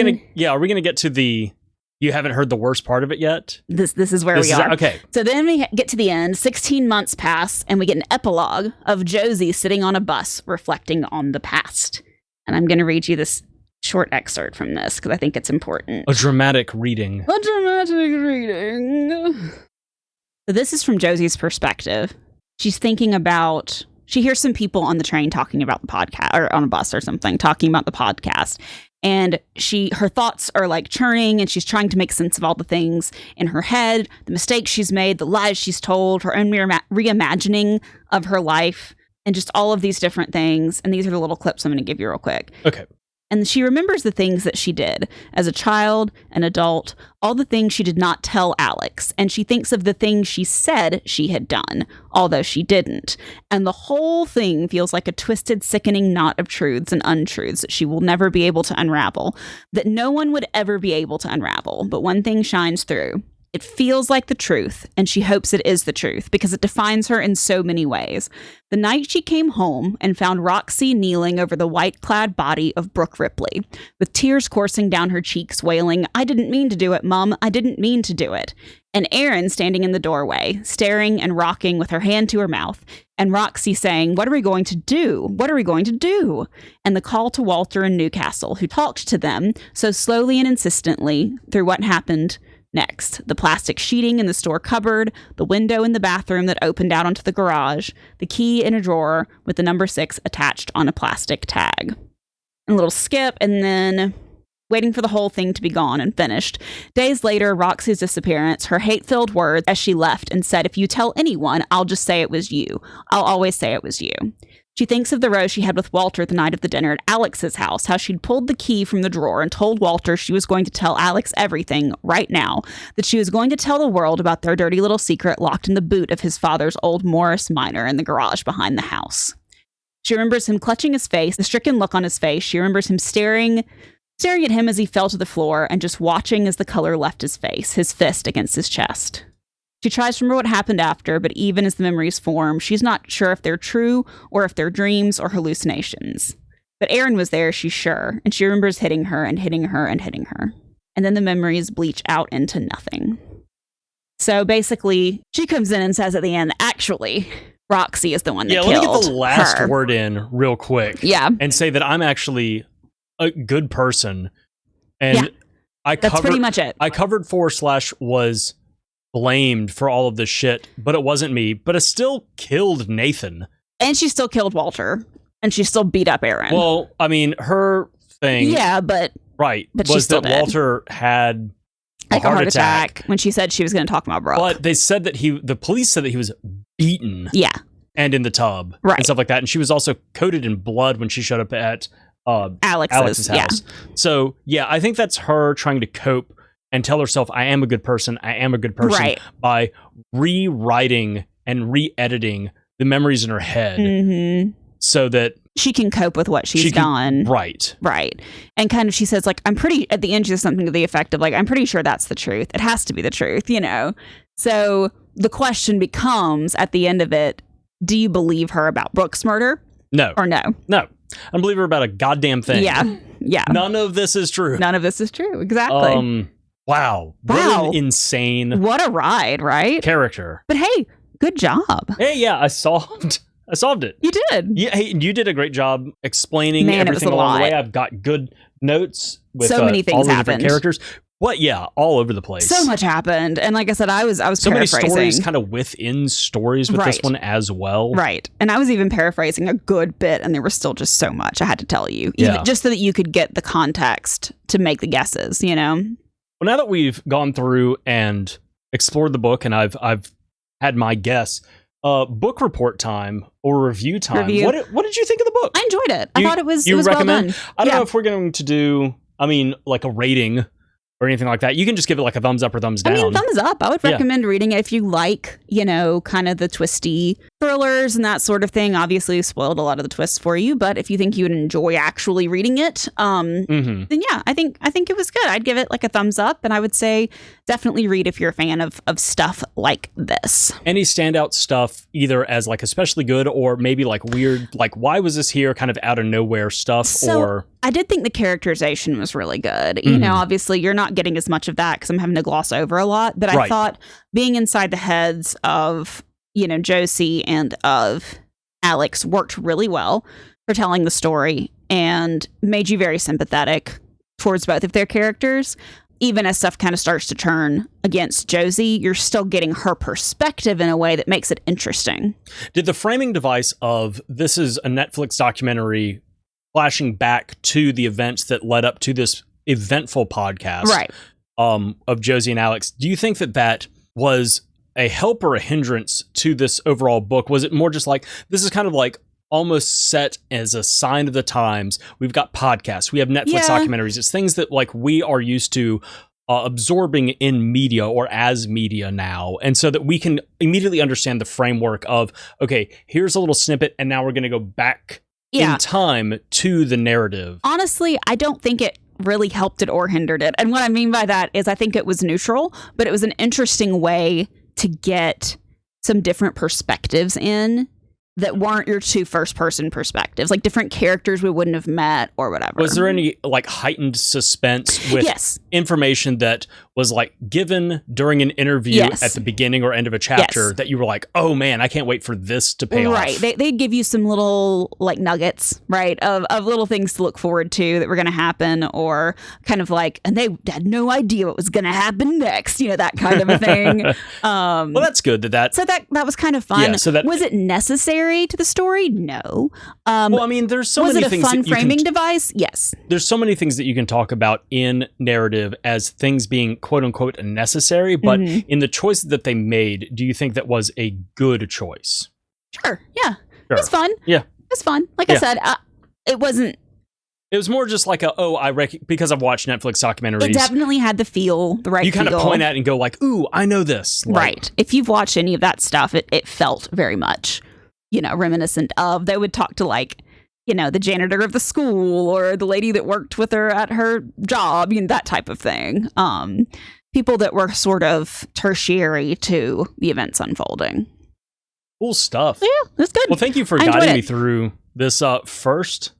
going to get to the... You haven't heard the worst part of it yet? This is where we are. Okay. So then we get to the end. 16 months pass, and we get an epilogue of Josie sitting on a bus reflecting on the past. And I'm going to read you this short excerpt from this because I think it's important. A dramatic reading. So this is from Josie's perspective. She's thinking about... She hears some people on the train talking about the podcast, or on a bus or something, talking about the podcast. And her thoughts are like churning, and she's trying to make sense of all the things in her head, the mistakes she's made, the lies she's told, her own reimagining of her life, and just all of these different things. And these are the little clips I'm going to give you real quick. Okay. And she remembers the things that she did as a child, an adult, all the things she did not tell Alix. And she thinks of the things she said she had done, although she didn't. And the whole thing feels like a twisted, sickening knot of truths and untruths that she will never be able to unravel, that no one would ever be able to unravel. But one thing shines through. It feels like the truth, and she hopes it is the truth because it defines her in so many ways. The night she came home and found Roxy kneeling over the white-clad body of Brooke Ripley, with tears coursing down her cheeks, wailing, "I didn't mean to do it, Mom. I didn't mean to do it." And Aaron standing in the doorway, staring and rocking with her hand to her mouth, and Roxy saying, "What are we going to do? What are we going to do?" And the call to Walter in Newcastle, who talked to them so slowly and insistently through what happened next. The plastic sheeting in the store cupboard, the window in the bathroom that opened out onto the garage, the key in a drawer with the number 6 attached on a plastic tag. And a little skip, and then waiting for the whole thing to be gone and finished. Days later, Roxy's disappearance, her hate-filled words as she left and said, "If you tell anyone, I'll just say it was you. I'll always say it was you." She thinks of the row she had with Walter the night of the dinner at Alix's house, how she'd pulled the key from the drawer and told Walter she was going to tell Alix everything right now, that she was going to tell the world about their dirty little secret locked in the boot of his father's old Morris Minor in the garage behind the house. She remembers him clutching his face, the stricken look on his face. She remembers him staring at him as he fell to the floor and just watching as the color left his face, his fist against his chest. She tries to remember what happened after, but even as the memories form, she's not sure if they're true or if they're dreams or hallucinations. But Aaron was there, she's sure, and she remembers hitting her and hitting her and hitting her. And then the memories bleach out into nothing. So basically, she comes in and says at the end, actually, Roxy is the one that killed her. Yeah, let me get the last word in real quick. Yeah. And say that I'm actually a good person. And that's pretty much it. I covered / was blamed for all of this shit, but it wasn't me. But I still killed Nathan. And she still killed Walter. And she still beat up Aaron. Well, I mean, her thing... Yeah, but... Right. But was that Walter had a heart attack when she said she was going to talk about Brooke. But they said that the police said that he was beaten. Yeah. And in the tub. Right. And stuff like that. And she was also coated in blood when she showed up at Alix's house. Yeah. So, yeah, I think that's her trying to cope and tell herself, I am a good person, right. by rewriting and re-editing the memories in her head so that she can cope with what she's done. Right. Right. And kind of, she says, like, at the end, she says something to the effect of, like, I'm pretty sure that's the truth. It has to be the truth, you know? So the question becomes, at the end of it, do you believe her about Brooke's murder? No. Or no? No. I don't believe her about a goddamn thing. Yeah. Yeah. None of this is true. None of this is true. Exactly. Wow. What an insane... What a ride, right? Character. But hey, good job. Hey, yeah, I solved it. You did. Yeah, hey, you did a great job explaining everything along the way. I've got good notes with so many things all the happened. Different characters. What? Yeah, all over the place. So much happened, and like I said, I was so paraphrasing. Many stories, kind of within stories with this one as well. Right, and I was even paraphrasing a good bit, and there was still just so much I had to tell you, even just so that you could get the context to make the guesses. You know. Well, now that we've gone through and explored the book, and I've had my guess, book report time or review time. What did you think of the book? I enjoyed it. I thought it was well done. I don't know if we're going to do, like a rating or anything like that. You can just give it like a thumbs up or thumbs down. I mean, thumbs up. I would recommend reading it if you like, kind of the twisty thrillers and that sort of thing. Obviously, spoiled a lot of the twists for you, but if you think you would enjoy actually reading it, then yeah, I think it was good. I'd give it like a thumbs up, and I would say definitely read if you're a fan of stuff like this. Any standout stuff, either as like especially good or maybe like weird, like why was this here, kind of out of nowhere stuff, or... I did think the characterization was really good. You know, obviously you're not getting as much of that because I'm having to gloss over a lot, but I thought being inside the heads of, Josie and of Alix worked really well for telling the story and made you very sympathetic towards both of their characters. Even as stuff kind of starts to turn against Josie, you're still getting her perspective in a way that makes it interesting. Did the framing device of this is a Netflix documentary flashing back to the events that led up to this eventful podcast of Josie and Alix, do you think that was a help or a hindrance to this overall book? Was it more just like, this is kind of like almost set as a sign of the times? We've got podcasts, we have Netflix documentaries, it's things that like we are used to absorbing in media or as media now, and so that we can immediately understand the framework of, okay, here's a little snippet and now we're going to go back in time to the narrative. Honestly, I don't think it really helped it or hindered it. And what I mean by that is I think it was neutral, but it was an interesting way to get some different perspectives in that weren't your two first-person perspectives, like different characters we wouldn't have met or whatever. Was there any like heightened suspense with information that was like given during an interview Yes. at the beginning or end of a chapter that you were like, oh man, I can't wait for this to pay Right. off. They give you some little like nuggets, right, of little things to look forward to that were going to happen, or kind of like, and they had no idea what was going to happen next, that kind of a thing. Well, that's good So that was kind of fun. Yeah, so that- was it necessary to the story? No. well, I mean, there's so was many it a things fun that you framing can, device? Yes. there's so many things that you can talk about in narrative as things being quote unquote necessary, but in the choice that they made, do you think that was a good choice? Sure. Yeah. Sure. It was fun. Yeah. It was fun. Like I said, it wasn't. It was more just like because I've watched Netflix documentaries. It definitely had the right you kind feel. of point at it and go like, ooh, I know this. Like, Right. If you've watched any of that stuff, it felt very much, reminiscent of. They would talk to like, the janitor of the school or the lady that worked with her at her job, that type of thing. People that were sort of tertiary to the events unfolding. Cool stuff. Yeah, that's good. Well, thank you for I enjoyed guiding it. me through this first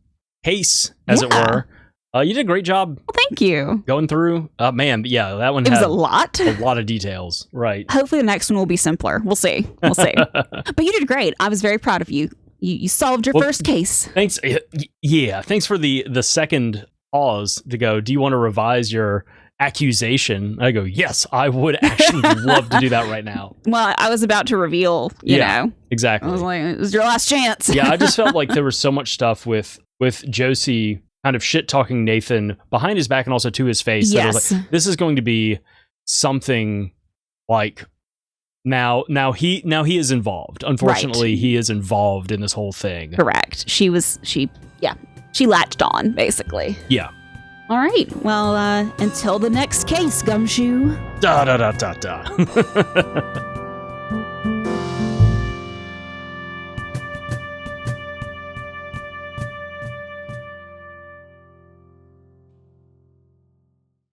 case, as it Yeah. were. You did a great job Well, thank you. going through. Man, yeah, that one It was had a lot. a lot of details. Right. Hopefully the next one will be simpler. We'll see. But you did great. I was very proud of you. You solved your first case. Thanks. Yeah. Thanks for the second pause to go, do you want to revise your accusation? I go, yes, I would actually love to do that right now. Well, I was about to reveal, you know. Exactly. I was like, it was your last chance. Yeah, I just felt like there was so much stuff with Josie kind of shit talking Nathan behind his back and also to his face. That I was like, this is going to be something like now he is involved. Unfortunately, he is involved in this whole thing. Correct. She latched on, basically. Yeah. All right. Well, until the next case, Gumshoe. Da da da da da.